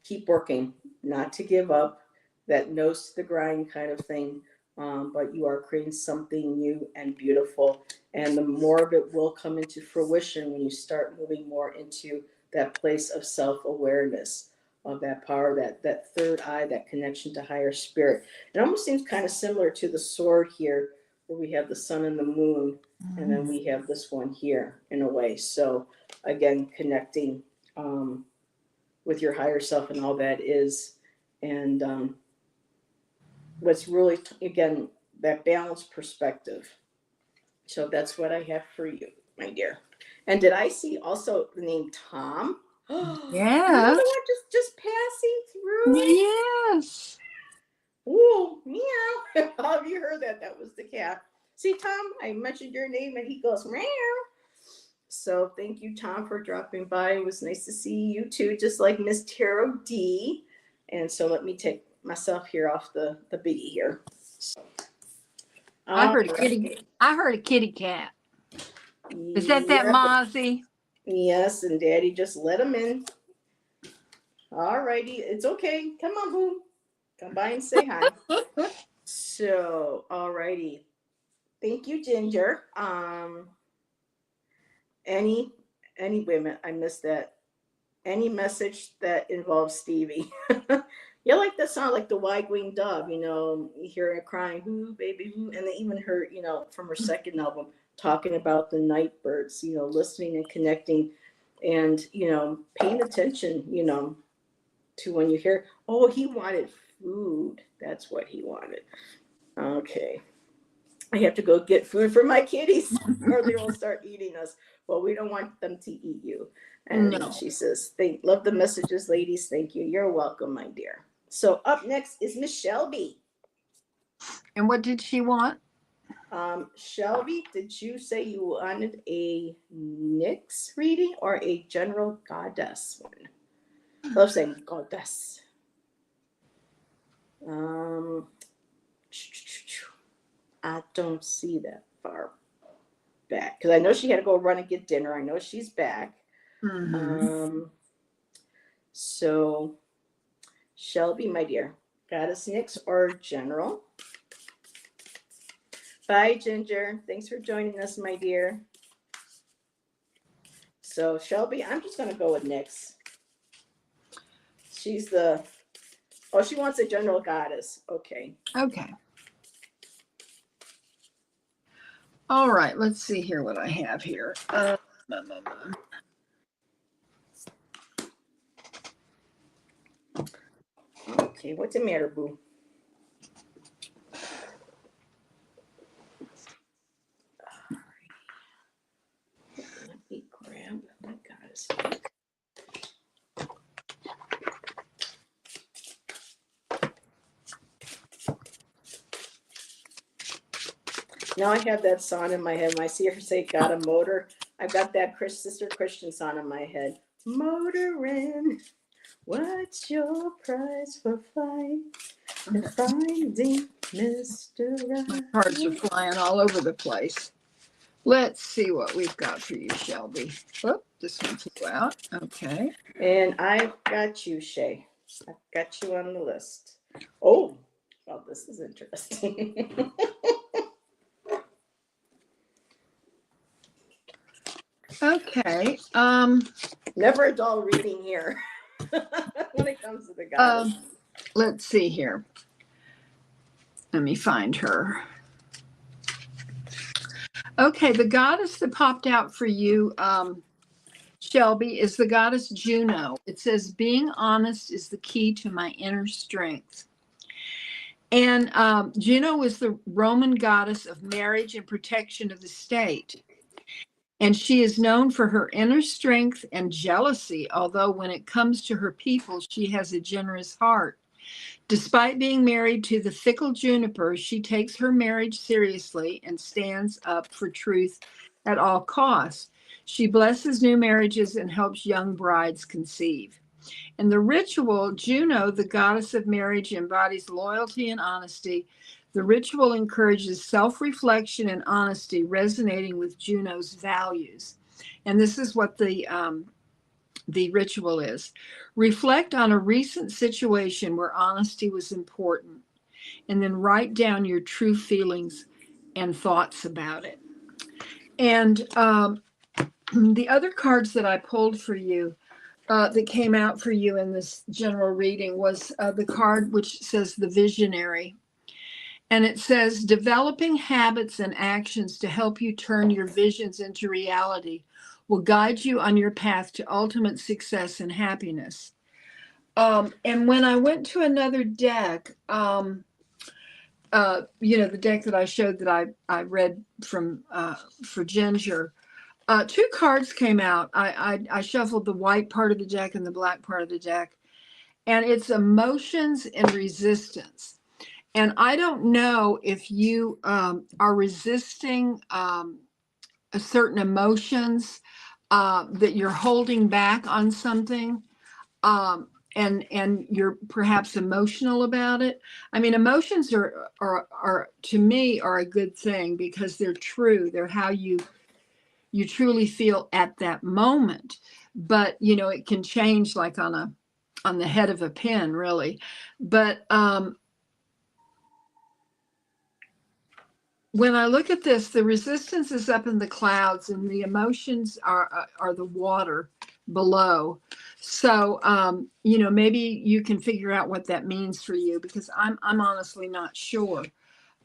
keep working, not to give up, that nose to the grind kind of thing. But you are creating something new and beautiful. And the more of it will come into fruition when you start moving more into that place of self-awareness, of that power, that third eye, that connection to higher spirit. It almost seems kind of similar to the sword here, where we have the sun and the moon, and then we have this one here in a way. So again, connecting with your higher self and all that is. And what's really, again, that balanced perspective. So that's what I have for you, my dear. And did I see also the name Tom? Yeah. Another one just passing through. Yes. Ooh, meow. All of you heard that. That was the cat. See, Tom, I mentioned your name and he goes, meow. So thank you, Tom, for dropping by. It was nice to see you too, just like Miss Tarot D. And so let me take myself here off the biggie here. So, I heard a kitty cat. Is that Mozzie? Yes, and Daddy just let him in. All righty, it's okay. Come on, boo. Come by and say hi. So, all righty. Thank you, Ginger. Any wait a minute, I missed that. Any message that involves Stevie. You like that song, like the wide-winged dove, you hear her crying, whoo, baby, whoo, and they even heard, from her second album, talking about the night birds, listening and connecting and, paying attention, to when you hear, oh, he wanted food. That's what he wanted. Okay. I have to go get food for my kitties or they will start eating us. Well, we don't want them to eat you. And no. She says, love the messages, ladies. Thank you. You're welcome, my dear. So up next is Miss Shelby. And what did she want? Shelby, did you say you wanted a Nyx reading or a general goddess one? I love saying goddess. I don't see that far back because I know she had to go run and get dinner. I know she's back. Mm-hmm. So Shelby, my dear, goddess Nyx or general? Bye, Ginger. Thanks for joining us, my dear. So Shelby, I'm just gonna go with Nyx. She's she wants a general goddess. Okay. Okay. All right, let's see here what I have here. Okay, what's the matter, boo? Let me grab my goddess. Now I have that song in my head. When I see her say, got a motor, I've got that Sister Christian song in my head. Motoring, what's your price for flight? And finding Mr. Right. My cards are flying all over the place. Let's see what we've got for you, Shelby. Oh, this one flew out. Okay. And I've got you, Shay. I've got you on the list. Oh, well, this is interesting. Okay. Never a dull reading here when it comes to the goddess. Let's see here. Let me find her. Okay, the goddess that popped out for you, Shelby, is the goddess Juno. It says, being honest is the key to my inner strength. And Juno was the Roman goddess of marriage and protection of the state. And she is known for her inner strength and jealousy, although when it comes to her people, she has a generous heart. Despite being married to the fickle Juniper, she takes her marriage seriously and stands up for truth at all costs. She blesses new marriages and helps young brides conceive. And the ritual, Juno, the goddess of marriage, embodies loyalty and honesty. The ritual encourages self-reflection and honesty, resonating with Juno's values. And this is what the ritual is. Reflect on a recent situation where honesty was important, and then write down your true feelings and thoughts about it. And the other cards that I pulled for you that came out for you in this general reading was the card which says the visionary. And it says developing habits and actions to help you turn your visions into reality will guide you on your path to ultimate success and happiness. And when I went to another deck, the deck that I showed that I read from for Ginger, two cards came out. I shuffled the white part of the deck and the black part of the deck, and it's emotions and resistance. And I don't know if you are resisting certain emotions that you're holding back on something, and you're perhaps emotional about it. I mean, emotions are to me are a good thing because they're true. They're how you truly feel at that moment. But it can change like on the head of a pin, really. But when I look at this, the resistance is up in the clouds and the emotions are the water below. So, maybe you can figure out what that means for you, because I'm honestly not sure.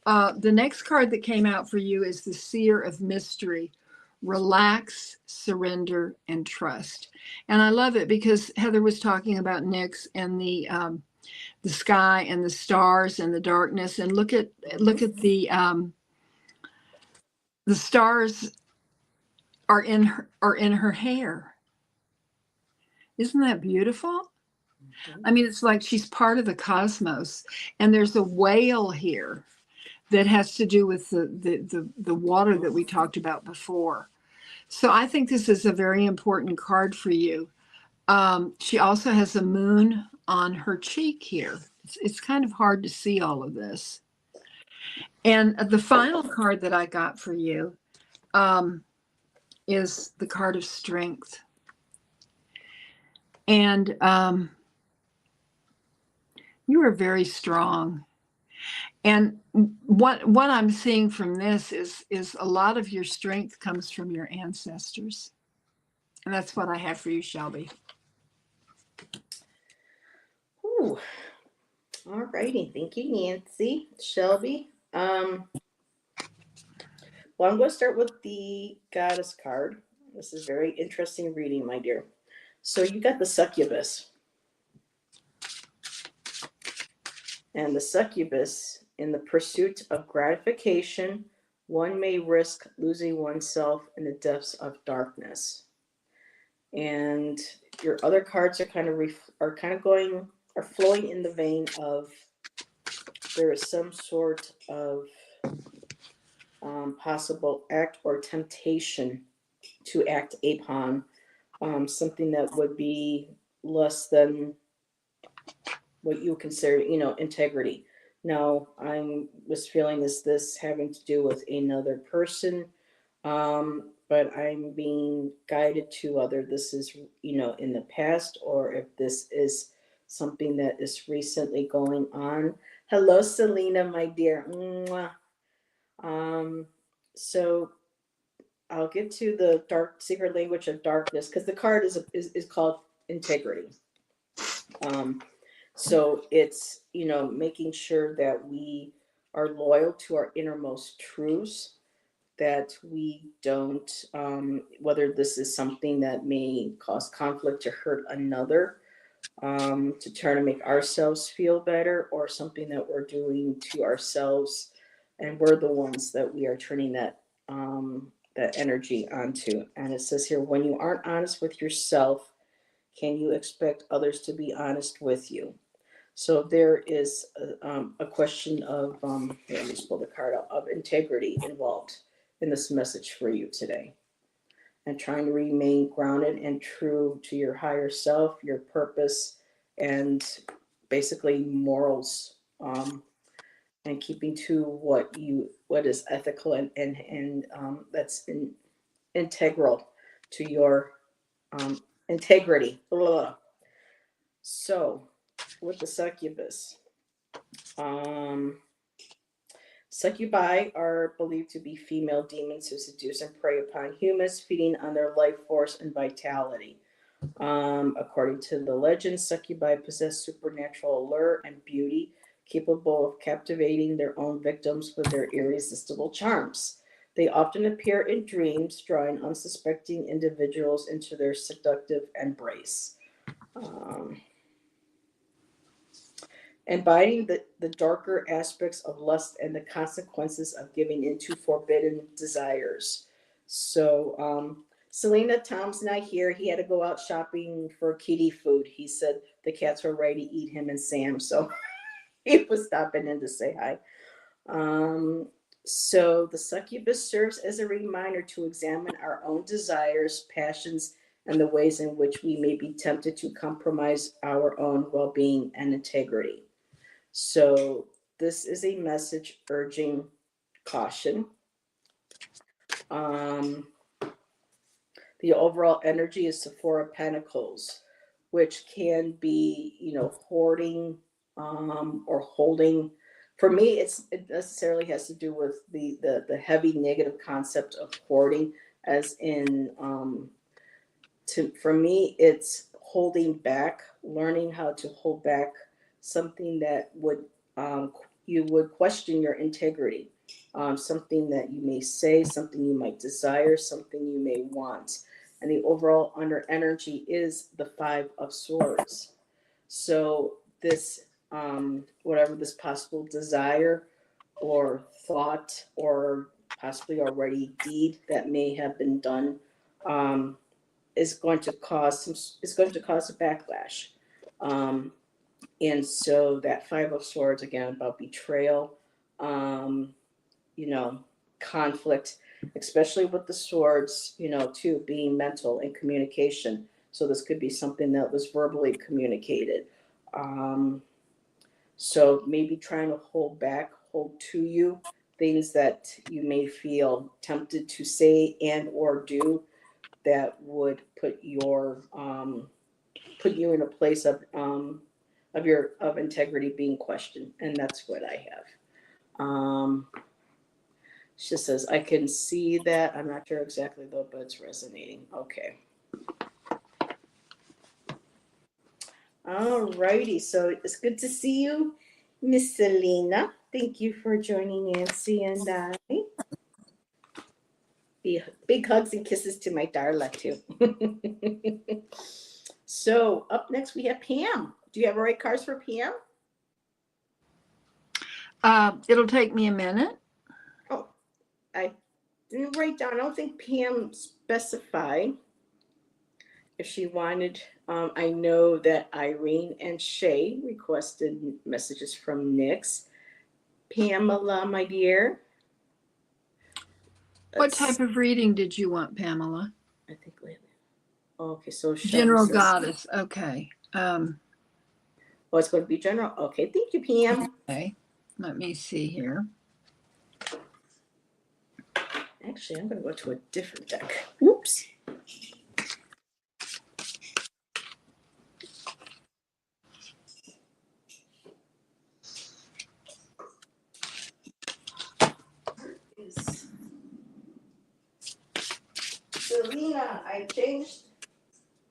The next card that came out for you is the Seer of Mystery. Relax, surrender, and trust. And I love it because Heather was talking about Nyx and the sky and the stars and the darkness. And look at the stars are in her hair. Isn't that beautiful? I mean, it's like she's part of the cosmos. And there's a whale here that has to do with the water that we talked about before. So I think this is a very important card for you. She also has a moon on her cheek here. It's kind of hard to see all of this. And the final card that I got for you is the card of strength. And you are very strong. And what I'm seeing from this is a lot of your strength comes from your ancestors. And that's what I have for you, Shelby. Ooh. All righty. Thank you, Nancy. Shelby. Well, I'm going to start with the goddess card. This is very interesting reading, my dear. So you got the succubus. And the succubus, in the pursuit of gratification, one may risk losing oneself in the depths of darkness. And your other cards are flowing in the vein of there is some sort of possible act or temptation to act upon something that would be less than what you consider, integrity. Now, I was feeling this having to do with another person, but I'm being guided to whether this is, in the past or if this is something that is recently going on. Hello, Selena, my dear. Mwah. So I'll get to the dark secret language of darkness because the card is called integrity. So it's, making sure that we are loyal to our innermost truths, that we don't, whether this is something that may cause conflict or hurt another, to try to make ourselves feel better, or something that we're doing to ourselves, and we're the ones that we are turning that energy onto. And it says here, when you aren't honest with yourself, can you expect others to be honest with you? So there is a question of, let me just pull the card out, of integrity involved in this message for you today. and trying to remain grounded and true to your higher self, your purpose, and basically morals, and keeping to what is ethical and that's integral to your integrity. Blah, blah, blah. So, with the succubus, um, succubi are believed to be female demons who seduce and prey upon humans, feeding on their life force and vitality. According to the legend, succubi possess supernatural allure and beauty, capable of captivating their own victims with their irresistible charms. They often appear in dreams, drawing unsuspecting individuals into their seductive embrace. Um, Embodying the darker aspects of lust and the consequences of giving into forbidden desires. So, Selena, Tom's not here. He had to go out shopping for kitty food. He said the cats were ready to eat him and Sam, so he was stopping in to say hi. Um, so, the succubus serves as a reminder to examine our own desires, passions, and the ways in which we may be tempted to compromise our own well being and integrity. So this is a message urging caution. Um, the overall energy is the Four of Pentacles, which can be, hoarding, or holding. For me, it necessarily has to do with the heavy negative concept of hoarding, as in, for me, it's holding back, learning how to hold back something that would, you would question your integrity, something that you may say, something you might desire, something you may want. And the overall under energy is the Five of Swords. So this, whatever this possible desire or thought or possibly already deed that may have been done, um, is going to cause a backlash. Um, and so that Five of Swords again about betrayal, um, you know, conflict, especially with the swords, too, being mental and communication. So this could be something that was verbally communicated. Um, so maybe trying to hold to you things that you may feel tempted to say and or do that would put you in a place of integrity being questioned, and that's what I have. She says I can see that. I'm not sure exactly though, but it's resonating. Okay. All righty. So it's good to see you, Miss Selena. Thank you for joining Nancy and I. Big hugs and kisses to my Darla too. So up next we have Pam. Do you have the right cards for Pam? It'll take me a minute. Oh, I didn't write down. I don't think Pam specified if she wanted. I know that Irene and Shay requested messages from Nyx. Pamela, my dear. What type of reading did you want, Pamela? I think okay, so General Goddess. Okay. It's going to be general. Okay, thank you, Pam. Okay. Let me see here. Actually, I'm going to go to a different deck. Oops. Selena, I changed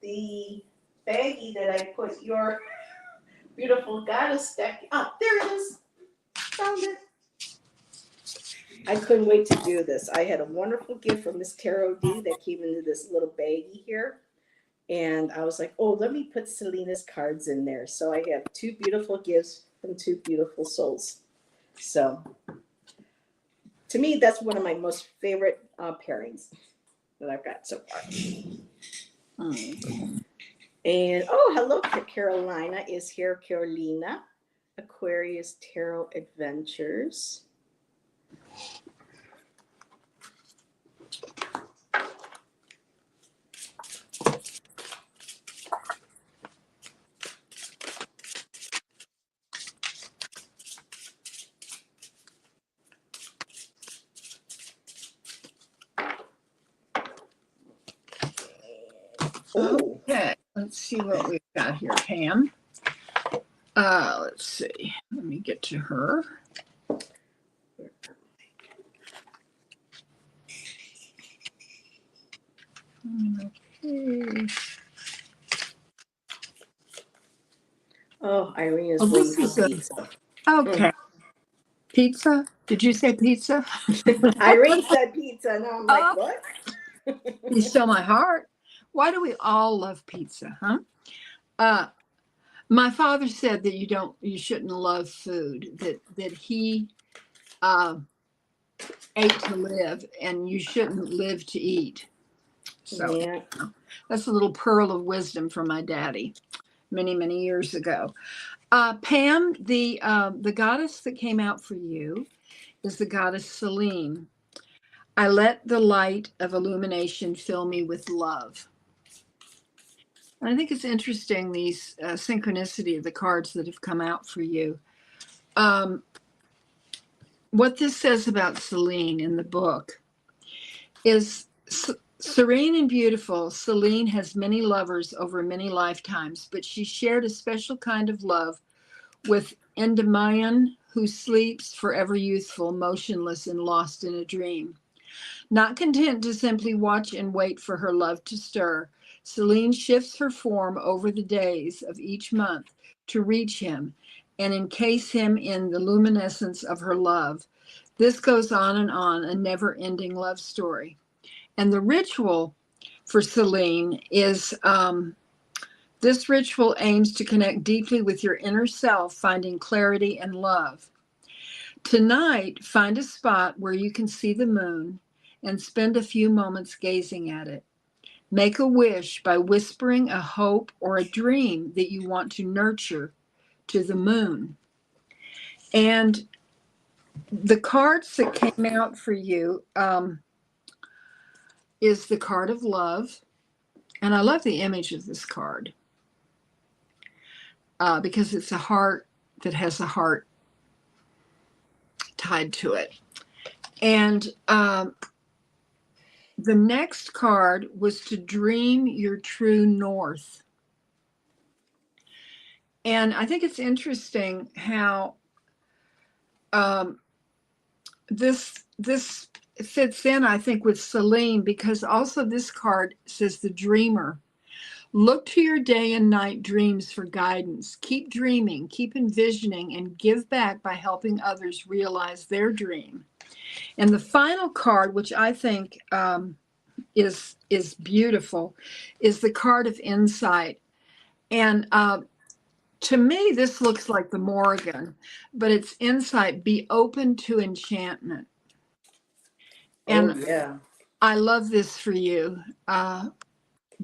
the baggie that I put your beautiful goddess deck. Oh, there it is. Found it. I couldn't wait to do this. I had a wonderful gift from Miss Tarot D that came into this little baggie here. And I was like, oh, let me put Selena's cards in there. So I have two beautiful gifts from two beautiful souls. So to me, that's one of my most favorite pairings that I've got so far. And hello, Carolina is here. Carolina, Aquarius Tarot Adventures. Oh, Okay, let's see what we've got here, Pam. Let's see. Let me get to her. Okay. oh, Irene is Oh, waiting this for is a pizza. okay. Pizza? Did you say pizza? Irene said pizza, and I'm like, Oh, what? you stole my heart. Why do we all love pizza, huh? Uh, my father said that you shouldn't love food. That he uh, ate to live, and you shouldn't live to eat. So Yeah. that's a little pearl of wisdom from my daddy many, many years ago. Pam, the goddess that came out for you is the goddess Selene. I let the light of illumination fill me with love. And I think it's interesting, these synchronicity of the cards that have come out for you. What this says about Selene in the book is serene and beautiful. Selene has many lovers over many lifetimes, but she shared a special kind of love with Endymion, who sleeps forever youthful, motionless, and lost in a dream. Not content to simply watch and wait for her love to stir, Selene shifts her form over the days of each month to reach him and encase him in the luminescence of her love. This goes on, a never ending love story. And the ritual for Selene is this ritual aims to connect deeply with your inner self, finding clarity and love. Tonight, find a spot where you can see the moon and spend a few moments gazing at it. Make a wish by whispering a hope or a dream that you want to nurture to the moon. And the cards that came out for you is the card of love. And I love the image of this card because it's a heart that has a heart tied to it. And the next card was to dream your true north. And I think it's interesting how this fits in, I think, with Selene, because also this card says the dreamer. Look to your day and night dreams for guidance. Keep dreaming, keep envisioning, and give back by helping others realize their dream. And the final card, which I think is beautiful, is the card of insight. And to me, this looks like the Morrigan, but it's insight. Be open to enchantment. Oh, And yeah. I love this for you.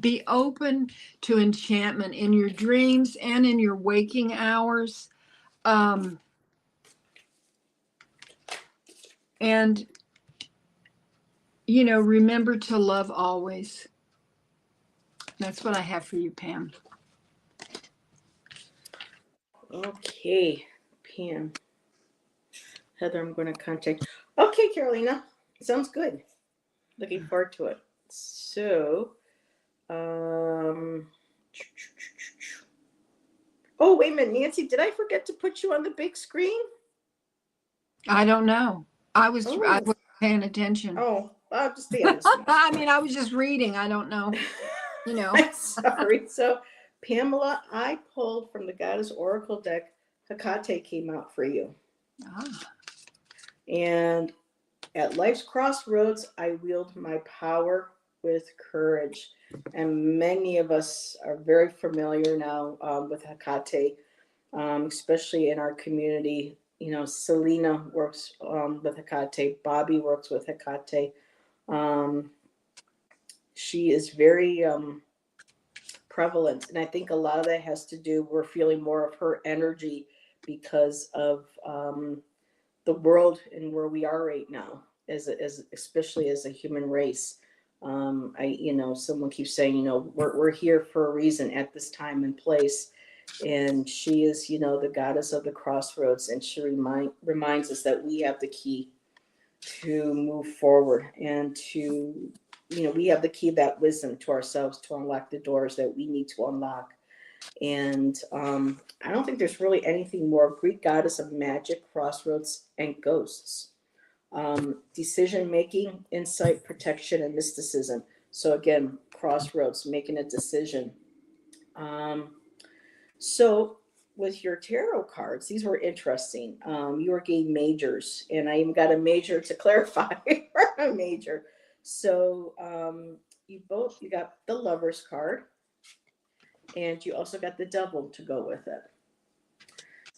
Be open to enchantment in your dreams and in your waking hours. And, remember to love always. That's what I have for you, Pam. Okay, Pam. Heather, I'm going to contact. Okay, Carolina. Sounds good. Looking forward to it. So, um, oh, wait a minute, Nancy, did I forget to put you on the big screen? I don't know. I wasn't Oh, paying attention. I'll just stay on the screen. I mean, I was just reading. I don't know. I'm sorry. So, Pamela, I pulled from the Goddess Oracle deck. Hecate came out for you. Ah. And at life's crossroads, I wield my power with courage. And many of us are very familiar now with Hecate, especially in our community. Selena works with Hecate, Bobby works with Hecate. She is very prevalent. And I think a lot of that has to do, we're feeling more of her energy because of the world and where we are right now, as especially as a human race. Someone keeps saying, we're here for a reason at this time and place. And she is, the goddess of the crossroads. And she reminds us that we have the key to move forward and to we have the key of that wisdom to ourselves to unlock the doors that we need to unlock. And I don't think there's really anything more. Greek goddess of magic, crossroads, and ghosts. Decision making, insight, protection, and mysticism. So again, crossroads, making a decision. Um, so with your tarot cards, these were interesting. You were getting majors, and I even got a major to clarify for a major. So you got the Lover's card, and you also got the Devil to go with it.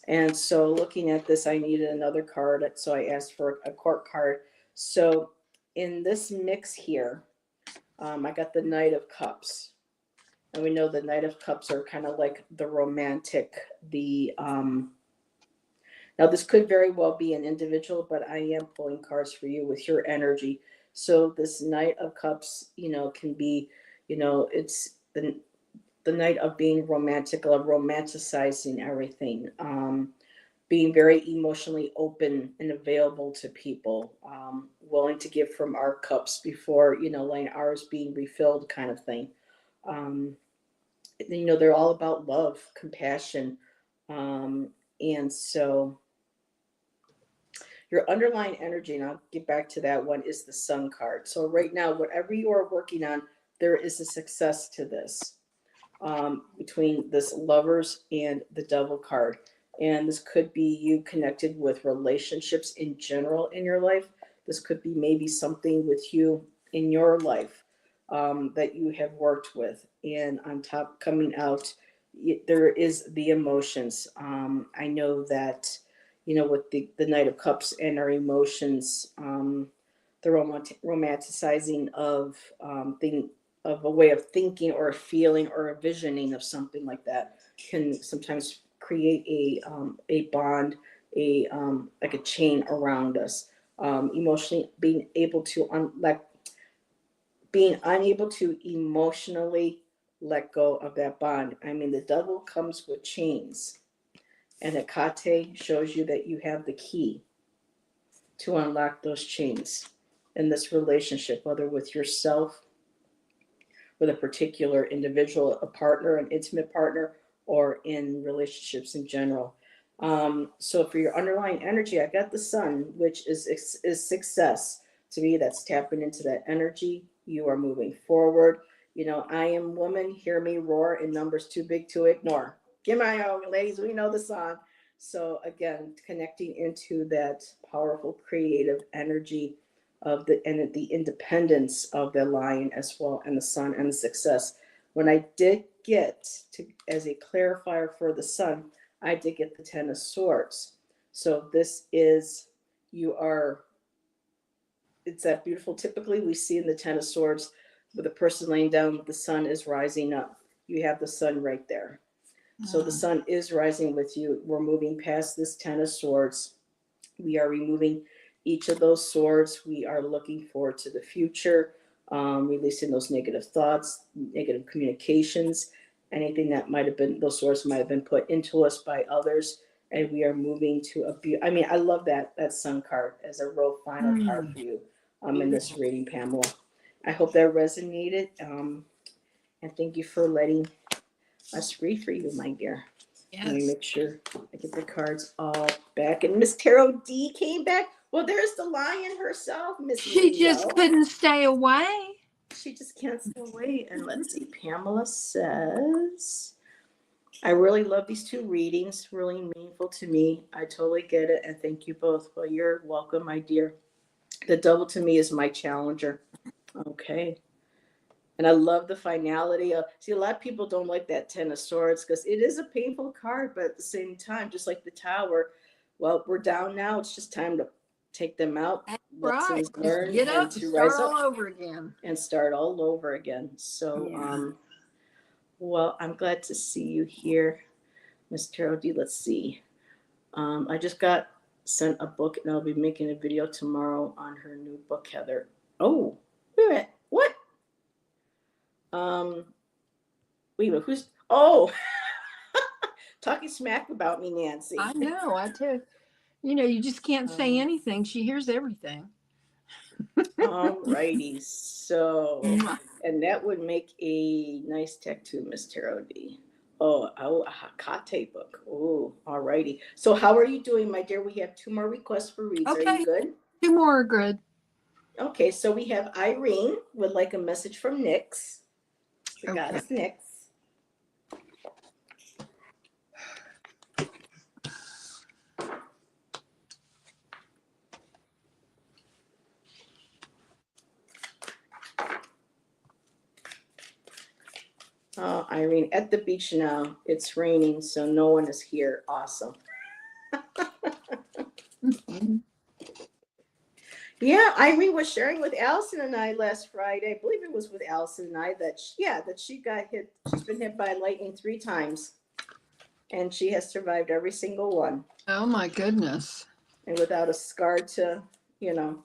And so looking at this, I needed another card, so I asked for a court card. So in this mix here, I got the Knight of Cups. And we know the Knight of Cups are kind of like the romantic, now this could very well be an individual, but I am pulling cards for you with your energy. So this Knight of Cups, can be, it's the night of being romantic, of romanticizing everything, being very emotionally open and available to people, willing to give from our cups before, letting ours being refilled kind of thing. Um, they're all about love, compassion. And so your underlying energy, and I'll get back to that one, is the Sun card. So right now, whatever you are working on, there is a success to this. Between this Lovers and the Devil card. And this could be you connected with relationships in general in your life. This could be maybe something with you in your life that you have worked with. And on top, coming out, there is the emotions. I know that, with the Knight of Cups and our emotions, the romanticizing of of a way of thinking or a feeling or a visioning of something like that can sometimes create a bond, like a chain around us. Emotionally being able to being unable to emotionally let go of that bond. I mean, the Devil comes with chains, and Hecate shows you that you have the key to unlock those chains in this relationship, whether with yourself, with a particular individual, a partner, an intimate partner, or in relationships in general. So for your underlying energy, I got the Sun, which is success. To me, that's tapping into that energy. You are moving forward. I am woman, hear me roar, and numbers too big to ignore. Get my own, ladies, we know the song. So again, connecting into that powerful creative energy of the independence of the Lion as well, and the Sun and the success. When I did get to, as a clarifier for the Sun, I did get the Ten of Swords. So this is, it's that beautiful, typically we see in the Ten of Swords with a person laying down, the sun is rising up. You have the sun right there. So the sun is rising with you. We're moving past this Ten of Swords. We are removing each of those swords. We are looking forward to the future, releasing those negative thoughts, negative communications, anything that might have been, those swords might have been put into us by others. And we are moving to I love that Sun card as a real final card for you in this reading, Pamela. I hope that resonated. And thank you for letting us read for you, my dear. Yes. Let me make sure I get the cards all back. And Miss Tarot D came back. Well, there's the Lion herself, Miss She just couldn't stay away. She just can't stay away. And let's see, Pamela says, I really love these two readings, really meaningful to me. I totally get it. And thank you both. Well, you're welcome, my dear. The Devil to me is my challenger. Okay. And I love the finality of, see, a lot of people don't like that Ten of Swords because it is a painful card, but at the same time, just like the Tower, well, we're down now. It's just time to take them out. That's right. Learn get up and to start rise all up over again. And start all over again. So, yeah. Well, I'm glad to see you here, Miss Tarot D. Let's see. I just got sent a book, and I'll be making a video tomorrow on her new book, Heather. Oh, wait a minute. What? Wait a minute, who's, talking smack about me, Nancy. I know, I tell you, you just can't say anything. She hears everything. All righty. So, and that would make a nice tattoo, Miss Tarot D. Oh, a Hakate book. Oh, all righty. So, how are you doing, my dear? We have two more requests for reads. Are you Okay, good? 2 more are good. Okay, so we have Irene would like a message from Nyx, the Okay. goddess Nyx. Oh, Irene, at the beach now. It's raining, so no one is here. Awesome. Yeah, Irene was sharing with Allison and I last Friday. I believe it was with Allison and I that that she got hit. She's been hit by lightning 3 times, and she has survived every single one, Oh my goodness. and without a scar to, you know,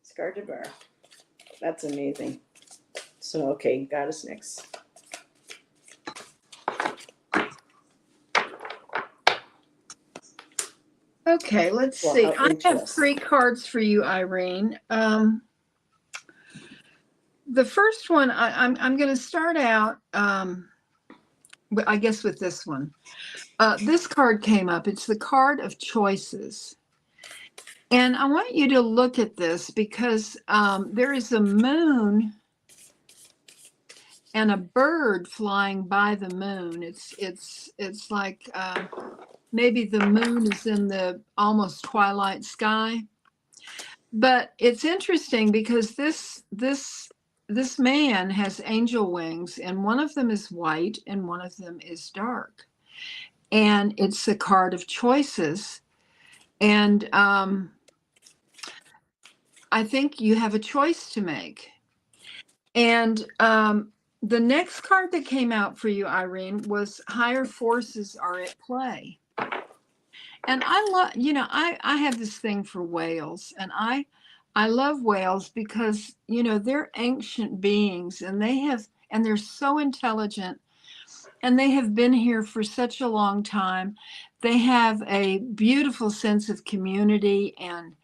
scar to bear. That's amazing. So okay, goddess Nyx. Okay, let's Well, see. how I have interesting. 3 cards for you, Irene. The first one, I'm going to start out, I guess, with this one. This card came up. It's the card of choices. And I want you to look at this because there is a moon and a bird flying by the moon. It's like maybe the moon is in the almost twilight sky. But it's interesting because this man has angel wings, and one of them is white and one of them is dark. And it's a card of choices. And I think you have a choice to make. And the next card that came out for you, Irene, was higher forces are at play. And I love, I have this thing for whales, and I love whales because, they're ancient beings, and they're so intelligent, and they have been here for such a long time. They have a beautiful sense of community, and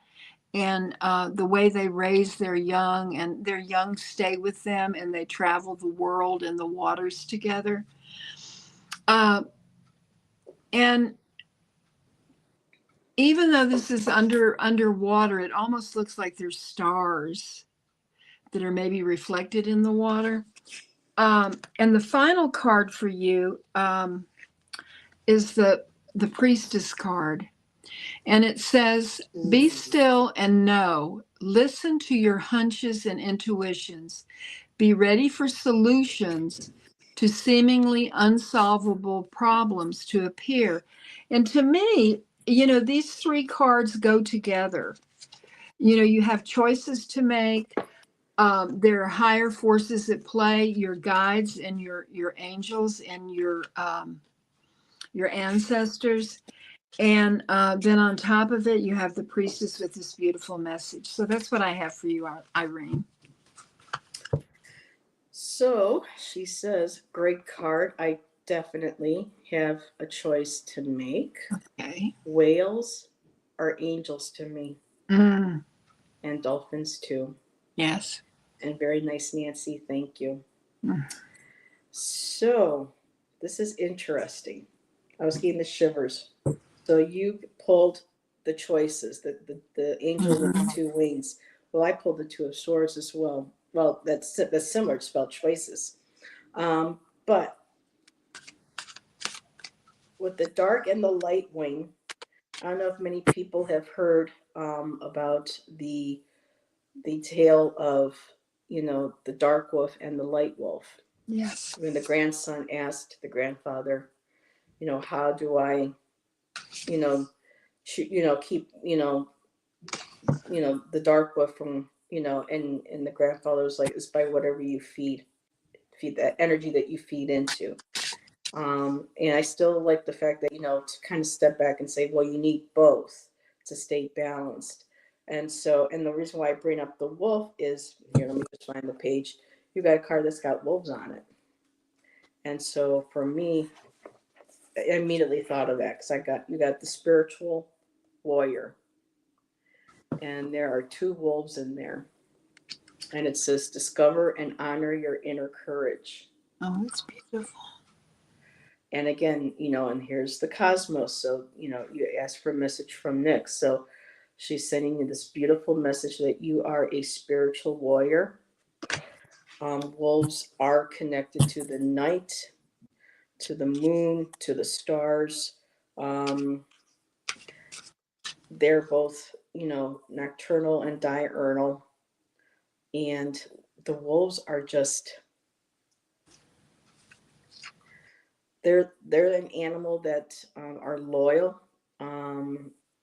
the way they raise their young, and their young stay with them, and they travel the world and the waters together. And even though this is underwater, it almost looks like there's stars that are maybe reflected in the water. And the final card for you is the priestess card. And it says, be still and know, listen to your hunches and intuitions, be ready for solutions to seemingly unsolvable problems to appear. And to me, these 3 cards go together. You have choices to make. There are higher forces at play, your guides and your angels and your ancestors. And then on top of it, you have the priestess with this beautiful message. So that's what I have for you, Irene. So she says, great card. I definitely have a choice to make. Okay. Whales are angels to me, Mm, and dolphins too. yes. And very nice, Nancy. Thank you. Mm. So this is interesting. I was getting the shivers. So you pulled the choices, the angel with the 2 wings. Well, I pulled the 2 of swords as well. Well, that's similar. It's spelled choices. But with the dark and the light wing, I don't know if many people have heard about the tale of the dark wolf and the light wolf. Yes. When the grandson asked the grandfather, how do I, keep the dark wolf from and the grandfather was like, it's by whatever you feed that energy that you feed into. And I still like the fact that, to kind of step back and say, well, you need both to stay balanced. And the reason why I bring up the wolf is, here, let me just find the page. You got a card that's got wolves on it. And so for me, I immediately thought of that because you got the spiritual warrior. And there are 2 wolves in there. And it says, discover and honor your inner courage. Oh, it's beautiful. And again, and here's the cosmos. So, you ask for a message from Nick. So she's sending you this beautiful message that you are a spiritual warrior. Wolves are connected to the night, to the moon, to the stars. They're both, nocturnal and diurnal. And the wolves are just, they're an animal that are loyal.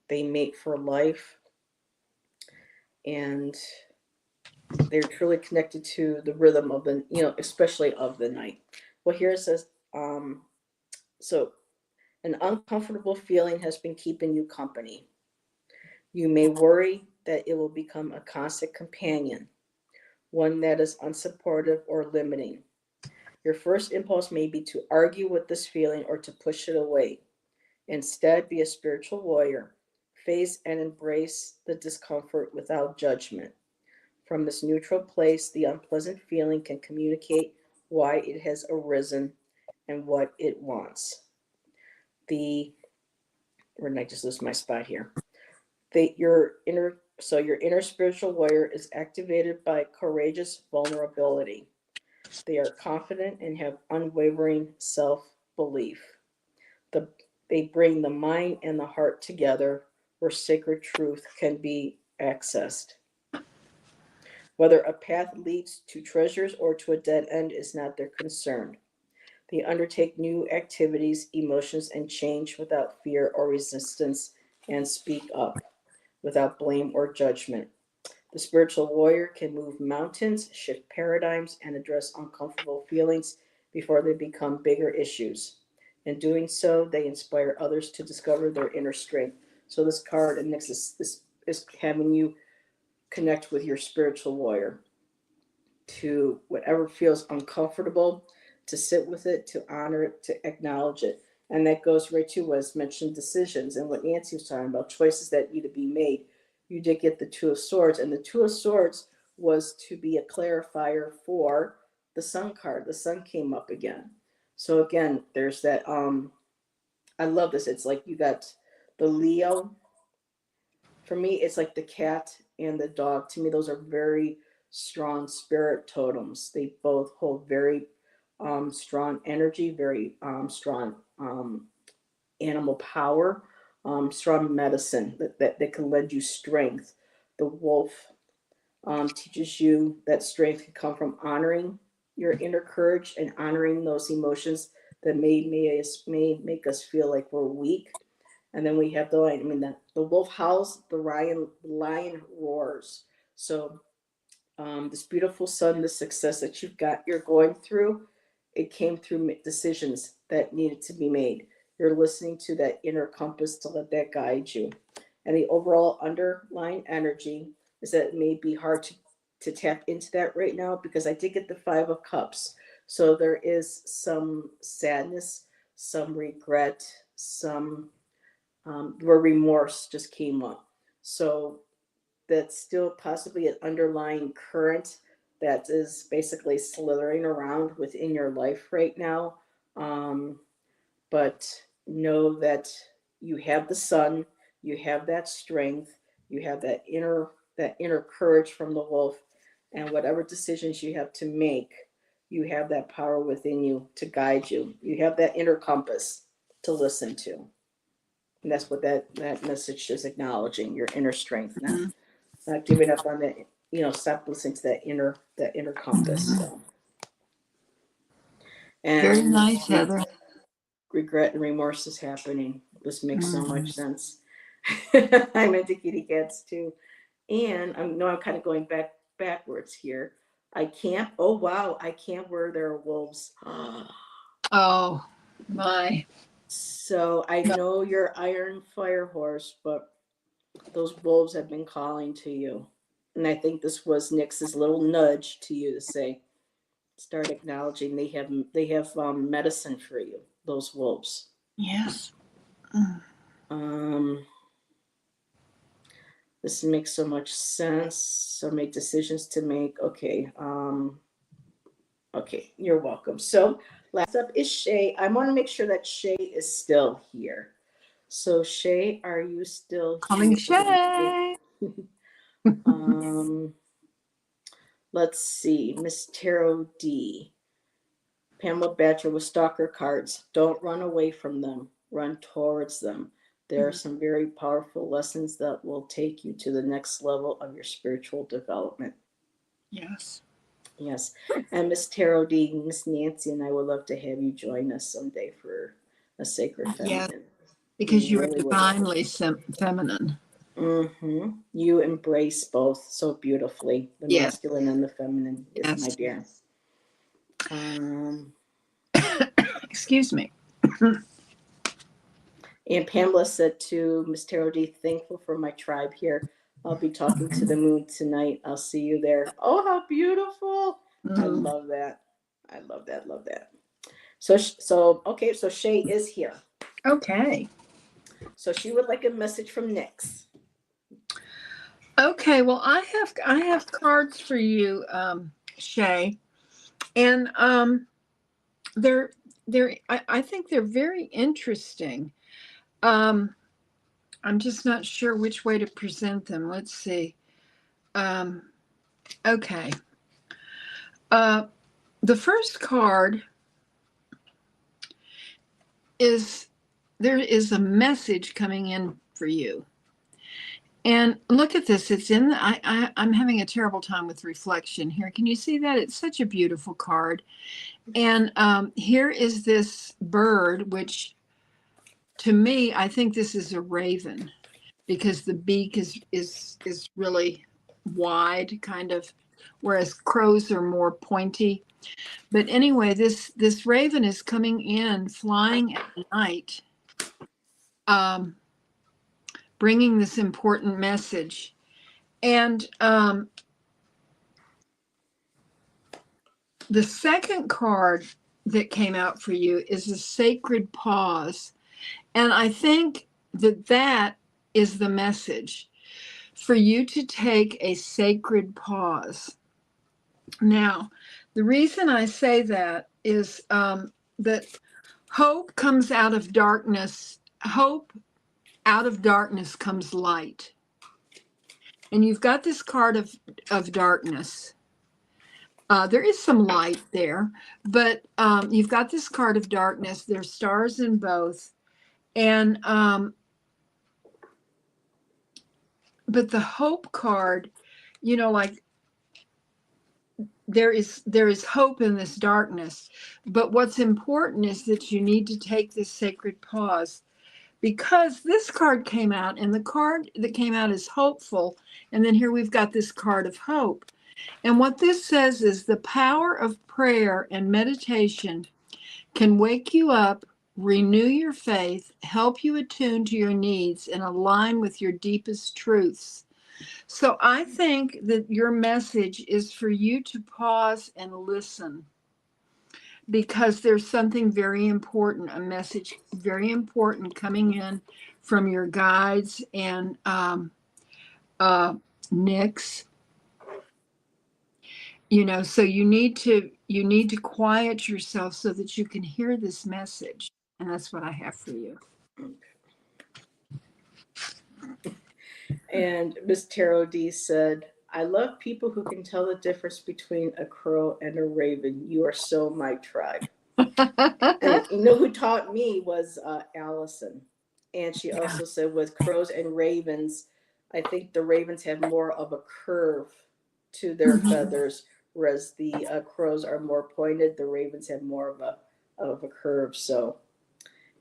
They mate for life, and they're truly connected to the rhythm of the, especially of the night. Well, here it says, so an uncomfortable feeling has been keeping you company. You may worry that it will become a constant companion, one that is unsupportive or limiting. Your first impulse may be to argue with this feeling or to push it away. Instead, be a spiritual warrior. Face and embrace the discomfort without judgment. From this neutral place, the unpleasant feeling can communicate why it has arisen and what it wants. Where did I just lose my spot here? Your inner spiritual warrior is activated by courageous vulnerability. They are confident and have unwavering self-belief. They bring the mind and the heart together where sacred truth can be accessed. Whether a path leads to treasures or to a dead end is not their concern. They undertake new activities, emotions, and change without fear or resistance and speak up without blame or judgment. The spiritual warrior can move mountains, shift paradigms, and address uncomfortable feelings before they become bigger issues. In doing so, they inspire others to discover their inner strength. So this card and this is having you connect with your spiritual warrior, to whatever feels uncomfortable, to sit with it, to honor it, to acknowledge it. And that goes right to what's mentioned decisions and what Nancy was talking about, choices that need to be made. You did get the 2 of Swords, and the 2 of Swords was to be a clarifier for the Sun card. The Sun came up again. So again, there's that I love this. It's like you got the Leo. For me, it's like the cat and the dog. To me, those are very strong spirit totems. They both hold very strong energy, very strong animal power, strong medicine that can lend you strength. The wolf teaches you that strength can come from honoring your inner courage and honoring those emotions that may make us feel like we're weak. And then we have the lion. I mean, the wolf howls, the lion roars. So this beautiful sun, the success that you're going through, it came through decisions that needed to be made. You're listening to that inner compass to let that guide you. And the overall underlying energy is that it may be hard to tap into that right now, because I did get the 5 of Cups. So there is some sadness, some regret, some where remorse just came up. So that's still possibly an underlying current that is basically slithering around within your life right now. Um, but know that you have the sun, you have that strength, you have that inner courage from the wolf, and whatever decisions you have to make, you have that power within you to guide you. You have that inner compass to listen to. And that's what that message is acknowledging, your inner strength, not giving up on that, stop listening to that inner compass. So. Very And nice, Heather. regret and remorse is happening. This makes so much Mm-hmm. sense. I'm into kitty cats too. And I'm kind of going backwards here. I can't, oh wow, I can't where there are wolves. Oh, my. So I know you're Iron Fire Horse, but those wolves have been calling to you. And I think this was Nyx's little nudge to you to say, start acknowledging they have medicine for you, those wolves. Yes. Um, This makes so much sense. So make decisions to make. Okay. Okay, you're welcome. So last up is Shay. I want to make sure that Shay is still here. So Shay, are you still Calling here? Shay. Um, let's see, Miss Tarot D. Pamela Batcher with stalker cards. Don't run away from them. Run towards them. There are some very powerful lessons that will take you to the next level of your spiritual development. Yes. Yes. And Miss Tarot D, Miss Nancy, and I would love to have you join us someday for a sacred Yes, feminine. because you are Really would love it. divinely feminine. You embrace both so beautifully, the Yes. masculine and the feminine. Yes, my Yes. dear. Excuse me. And Pamela said to Miss Tarot D, thankful for my tribe here. I'll be talking to the moon tonight. I'll see you there. Oh, how beautiful. I love that. I love that. Love that. So okay, so Shay is here. Okay. So she would like a message from Nyx. Okay. Well, I have cards for you, Shay, and I think they're very interesting. I'm just not sure which way to present them. Let's see. Okay. The first card is there is a message coming in for you. And look at this. It's in the, I'm having a terrible time with reflection here. Can you see that? It's such a beautiful card. And here is this bird, which to me, I think this is a raven because the beak is really wide, kind of, whereas crows are more pointy. But anyway, this raven is coming in, flying at night, bringing this important message. And the second card that came out for you is a sacred pause. And I think that is the message for you to take a sacred pause. Now, the reason I say that is that hope comes out of darkness. Hope out of darkness comes light. And you've got this card of darkness. There is some light there, but you've got this card of darkness. There's stars in both. And but the hope card, like there is hope in this darkness. But what's important is that you need to take this sacred pause, because this card came out, and the card that came out is hopeful. And then here we've got this card of hope. And what this says is the power of prayer and meditation can wake you up, renew your faith, help you attune to your needs, and align with your deepest truths. So I think that your message is for you to pause and listen, because there's something very important, a message very important coming in from your guides and Nyx. So you need to quiet yourself so that you can hear this message. And that's what I have for you. And Miss Tarot D said, I love people who can tell the difference between a crow and a raven. You are so my tribe. And you know who taught me was Allison. And she also said with crows and ravens, I think the ravens have more of a curve to their feathers, whereas the crows are more pointed. The ravens have more of a curve. So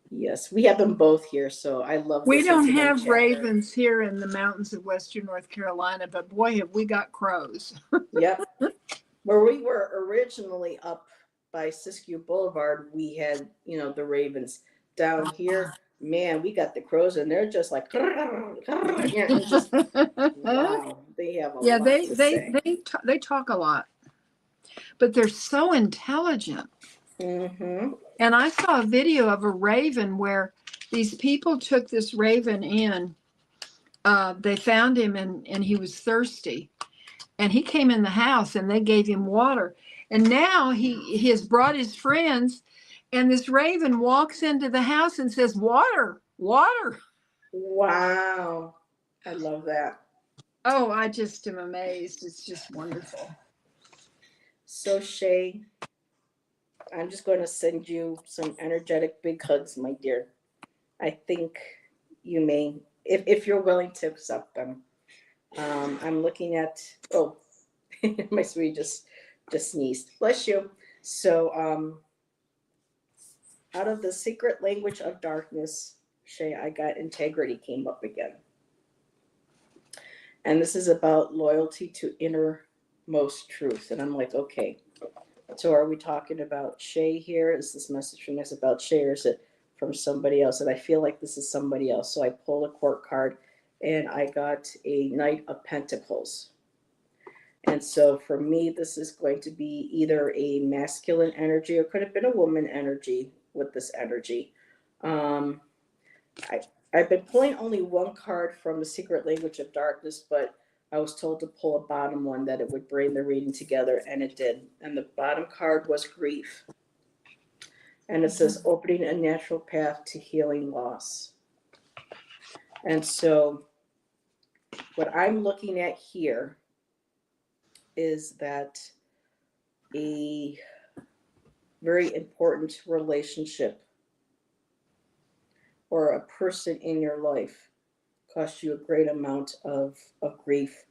yes, we have them both here. So I love. We don't have ravens here in the mountains of Western North Carolina, but boy, have we got crows. Yep. Where we were originally up by Siskiyou Boulevard, we had, the ravens. Down here, man, we got the crows, and they're just like, just, wow, they have a lot to say. They talk a lot, but they're so intelligent. Mm-hmm. And I saw a video of a raven where these people took this raven in they found him and he was thirsty. And he came in the house and they gave him water. And now he has brought his friends, and this raven walks into the house and says, "Water, water." Wow. I love that. Oh, I just am amazed. It's just wonderful. So, Shay, I'm just going to send you some energetic big hugs, my dear. I think you may, if you're willing to accept them. I'm looking at, oh, my sweetie just sneezed. Bless you. So, out of the secret language of darkness, Shay, I got integrity came up again. And this is about loyalty to innermost truth. And I'm like, okay, so are we talking about Shay here? Is this message from us about Shay, or is it from somebody else? And I feel like this is somebody else. So I pulled a court card and I got a Knight of Pentacles. And so for me, this is going to be either a masculine energy or could have been a woman energy with this energy. Um, I, I've been pulling only one card from the secret language of darkness, but I was told to pull a bottom one that it would bring the reading together, and it did. And the bottom card was grief. And it says opening a natural path to healing loss. And so what I'm looking at here is that a very important relationship or a person in your life cost you a great amount of grief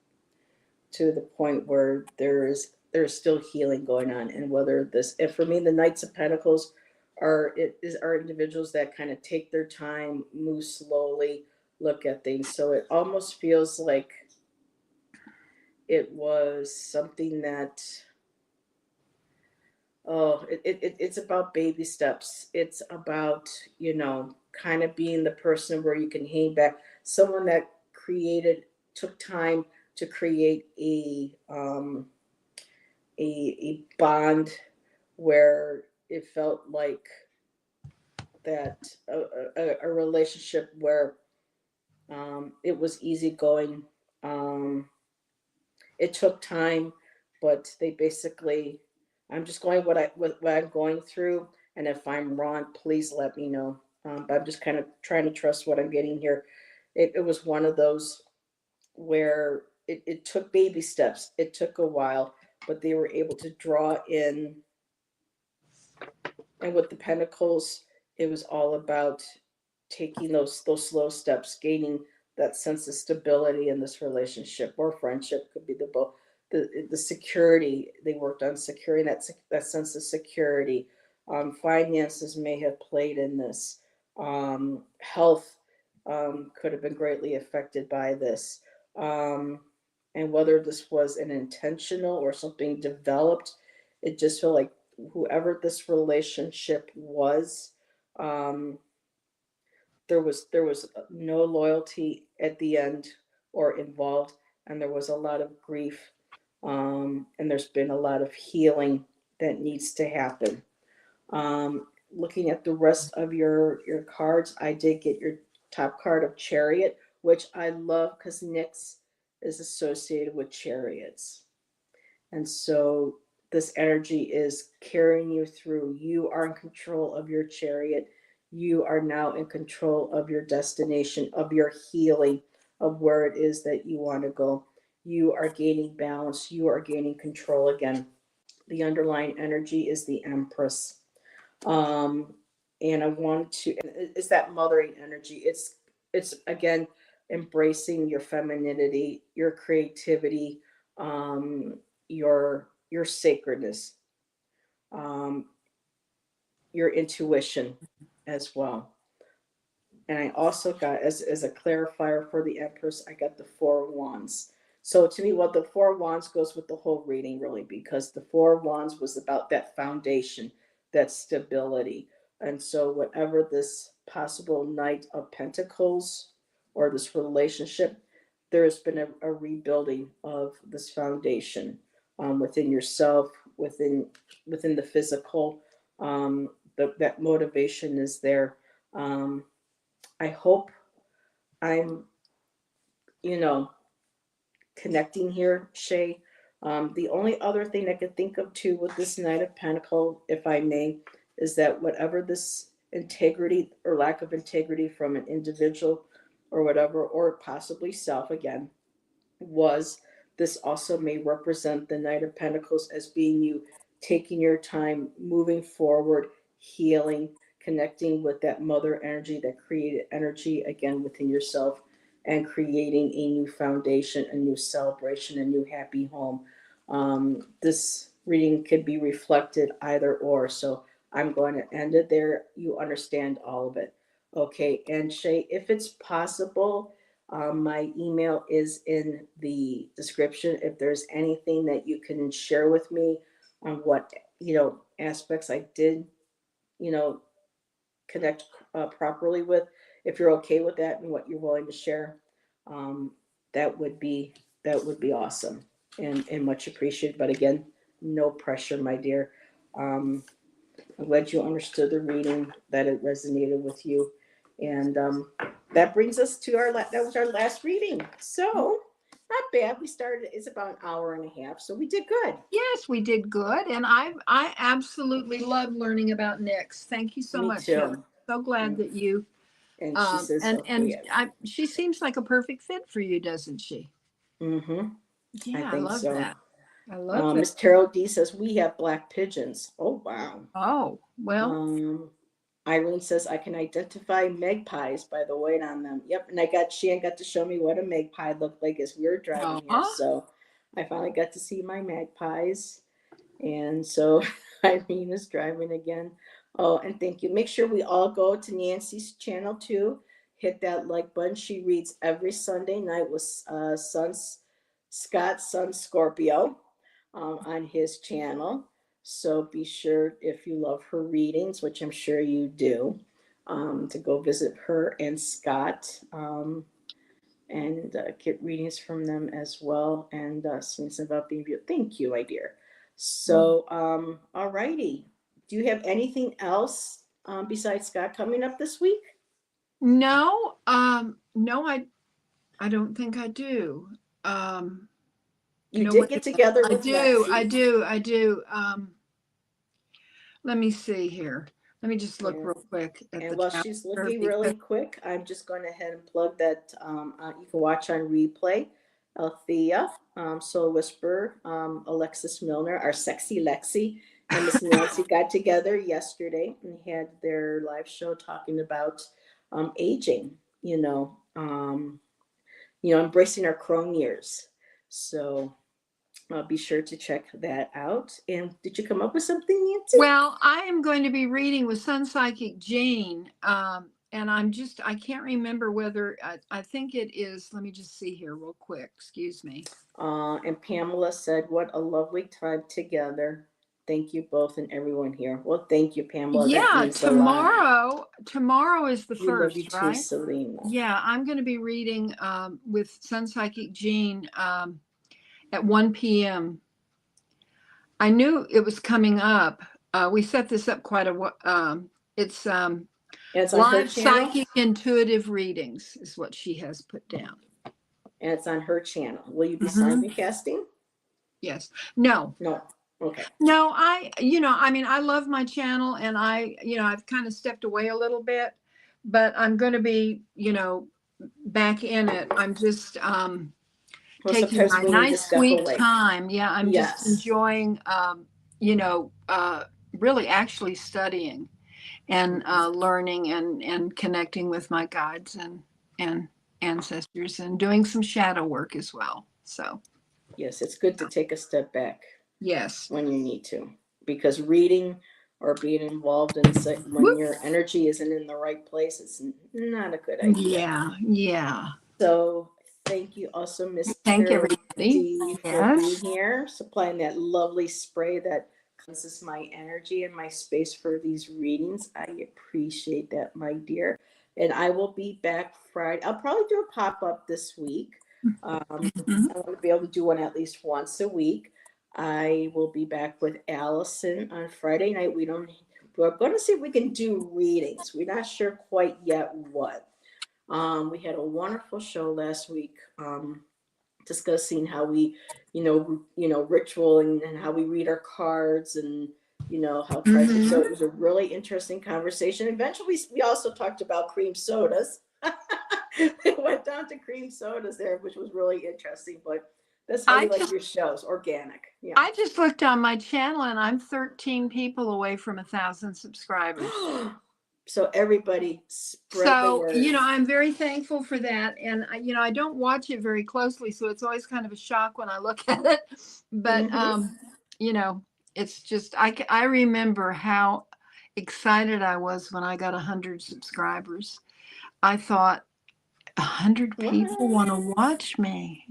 to the point where there's still healing going on. And whether this, if for me, the Knights of Pentacles are individuals that kind of take their time, move slowly, look at things. So it almost feels like it was something that, oh, it's about baby steps. It's about, kind of being the person where you can hang back. Someone that took time to create a bond where it felt like that a relationship where it was easygoing. It took time, but they basically, I'm just going what I'm going through, and if I'm wrong, please let me know. But I'm just kind of trying to trust what I'm getting here. It was one of those where it took baby steps. It took a while, but they were able to draw in. And with the Pentacles, it was all about taking those slow steps, gaining that sense of stability in this relationship or friendship. Could be the both. The security, they worked on securing that sense of security. Finances may have played in this. Health could have been greatly affected by this. And whether this was an intentional or something developed, it just felt like whoever this relationship was, um, there was no loyalty at the end or involved, and there was a lot of grief, and there's been a lot of healing that needs to happen. Looking at the rest of your cards, I did get your top card of Chariot, which I love because Nyx is associated with chariots. And so this energy is carrying you through. You are in control of your chariot. You are now in control of your destination, of your healing, of where it is that you want to go. You are gaining balance. You are gaining control again. The underlying energy is the Empress. Um, and I want to, it's that mothering energy. It's again embracing your femininity, your creativity, um, your sacredness, um, your intuition as well. And I also got, as a clarifier for the Empress, I got the Four of Wands. So to me, what the Four of Wands goes with the whole reading, really, because the Four of Wands was about that foundation, that stability. And so whatever this possible Knight of Pentacles or this relationship, there has been a rebuilding of this foundation, within yourself, within the physical. That motivation is there. I hope I'm you know, connecting here, Shay. The only other thing I could think of too with this Knight of Pentacle, if I may, is that whatever this integrity or lack of integrity from an individual or whatever, or possibly self again, was, this also may represent the Knight of Pentacles as being you taking your time, moving forward, healing, connecting with that mother energy, that created energy again within yourself, and creating a new foundation, a new celebration, a new happy home. This reading could be reflected either or. So I'm going to end it there. You understand all of it. Okay. And Shay, if it's possible, my email is in the description. If there's anything that you can share with me on what, aspects I did, you know, connect properly with, if you're okay with that and what you're willing to share, um, that would be awesome and much appreciated. But again, no pressure, my dear. Um, I'm glad you understood the reading, that it resonated with you. And that brings us to that was our last reading. So not bad. We started, it's about an hour and a half. So we did good. Yes, we did good. And I absolutely love learning about Nyx. Thank you so Me much, Hillary. too. So glad that you And she says, okay. she seems like a perfect fit for you, doesn't she? Mm-hmm. I Yeah, I think love so. that. I love that. Miss Tarot D says, we have black pigeons. Oh, wow. Oh, well, Irene says, I can identify magpies by the weight on them. Yep. And Shan got to show me what a magpie looked like as we were driving here. uh-huh. So I finally got to see my magpies. And so Irene is driving again. Oh, and thank you. Make sure we all go to Nancy's channel too. Hit that like button. She reads every Sunday night with Scott's son Scorpio on his channel. So be sure, if you love her readings, which I'm sure you do, to go visit her and Scott, and get readings from them as well, and things about being beautiful. Thank you, my dear. So, all righty. Do you have anything else besides Scott coming up this week? No, no, I don't think I do. You No, did wait a get minute. together I with do, I Lexi. do, I do. Let me see here. Let me just look And, real quick at the and while she's calendar looking because really quick, I'm just going to head and plug that you can watch on replay. Althea, Soul Whisperer, Alexis Milner, our sexy Lexi, and Miss Nancy got together yesterday and had their live show talking about aging. Embracing our crone years. So be sure to check that out. And did you come up with something, Nancy? well, I am going to be reading with Sun Psychic Jane. And I can't remember whether, I think it is, let me just see here real quick. Excuse me. And Pamela said, what a lovely time together. Thank you both and everyone here. Well, thank you, Pamela. That Yeah, means a lot. tomorrow is the We love you first, too, right? Selena. Yeah, I'm going to be reading with Sun Psychic Jean at 1 p.m. I knew it was coming up. We set this up quite a while. It's And it's on her live channel. psychic intuitive readings is what she has put down. And it's on her channel. Will you be Mhm. simulcasting? Yes. No. No. Okay. No, I love my channel and I've kind of stepped away a little bit, but I'm going to be, back in it. I'm just Well, taking sometimes my we need to nice step sweet away. time. Yeah, I'm just Yes. enjoying really actually studying and learning and connecting with my guides and ancestors and doing some shadow work as well. So Yes, it's good to take a step back yes. when you need to, because reading or being involved in when Whoop. your energy isn't in the right place, it's not a good idea. Yeah. So thank you also, Miss Thank Tarot everybody. D, for being Yes. here, supplying that lovely spray that cleanses my energy and my space for these readings. I appreciate that, my dear. And I will be back Friday. I'll probably do a pop-up this week. Mhm. I want to be able to do one at least once a week. I will be back with Allison on Friday night. We're going to see if we can do readings. We're not sure quite yet what. We had a wonderful show last week, discussing how we, ritual and how we read our cards and how tribes. So it was a really interesting conversation. Eventually, we also talked about cream sodas. It went down to cream sodas there, which was really interesting. But that's how you like your shows, organic. Yeah. I just looked on my channel and I'm 13 people away from 1,000 subscribers. So everybody spread the word. I'm very thankful for that. And, I don't watch it very closely, so it's always kind of a shock when I look at it. But, it's just, I remember how excited I was when I got 100 subscribers. I thought, 100 people want to watch me,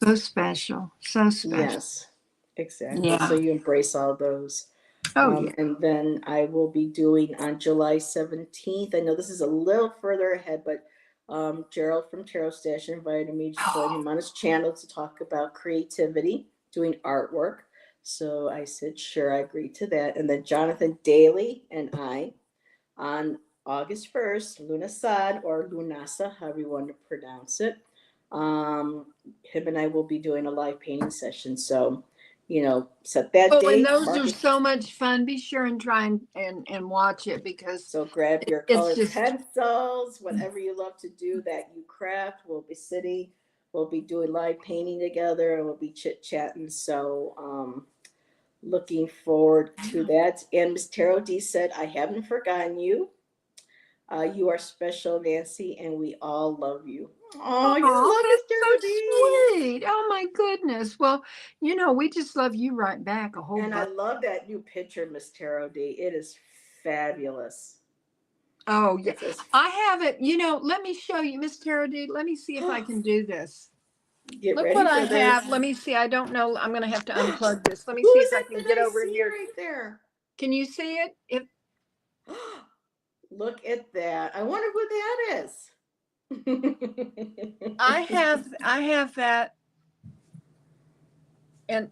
So special. So special. Yes, exactly. Yeah. So you embrace all those. Yeah. And then I will be doing on July 17th. I know this is a little further ahead, but Gerald from Tarot Stash invited me to join him on his channel to talk about creativity, doing artwork. So I said, sure, I agreed to that. And then Jonathan Daly and I, on August 1st, Lunasad or Lunasa, however you want to pronounce it, him and I will be doing a live painting session. So, set that date. And those are so much fun. Be sure and try and watch it, because so grab your colored pencils, whatever you love to do that you craft. We'll be sitting, we'll be doing live painting together, and we'll be chit-chatting. So looking forward to that. And Miss Tarot D said, I haven't forgotten you. You are special, Nancy, and we all love you. Oh, you love that's so sweet. Oh my goodness. Well, we just love you right back a whole bunch. And I love that new picture, Miss Tarot D. It is fabulous. Oh yeah, I have it. Let me show you, Miss Tarot D. Let me see if I can do this. Look what I have. Let me see. I don't know. I'm going to have to unplug this. Let me see if I can get over here. Right there. Can you see it? Look at that. I wonder who that is. I have that, and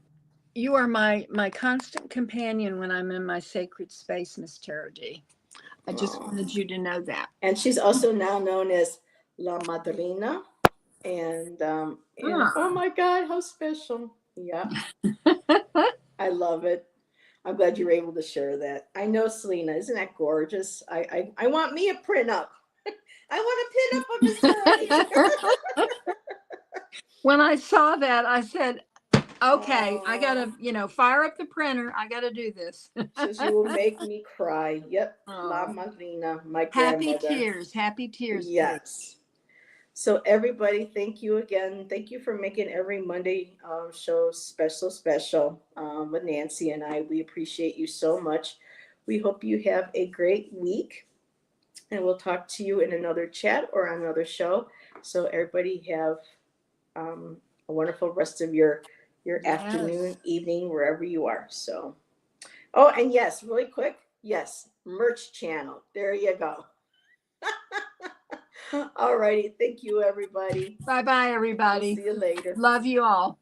you are my constant companion when I'm in my sacred space, Miss Tarot D. I just wanted you to know that. And she's also now known as La Madrina. And oh my God, how special. Yeah. I love it. I'm glad you were able to share that. I know, Selena, isn't that gorgeous? I want me a print up. I want a pin up of this. When I saw that, I said, okay, I gotta, fire up the printer. I gotta do this. Says you will make me cry. Yep. La Madrina, my grandmother. Happy tears. Yes. Please. So everybody, thank you again. Thank you for making every Monday show special with Nancy and I. We appreciate you so much. We hope you have a great week, and we'll talk to you in another chat or on another show. So everybody have a wonderful rest of your afternoon, evening, wherever you are. So, and yes, really quick, yes, merch channel. There you go. All righty. Thank you, everybody. Bye-bye, everybody. We'll see you later. Love you all.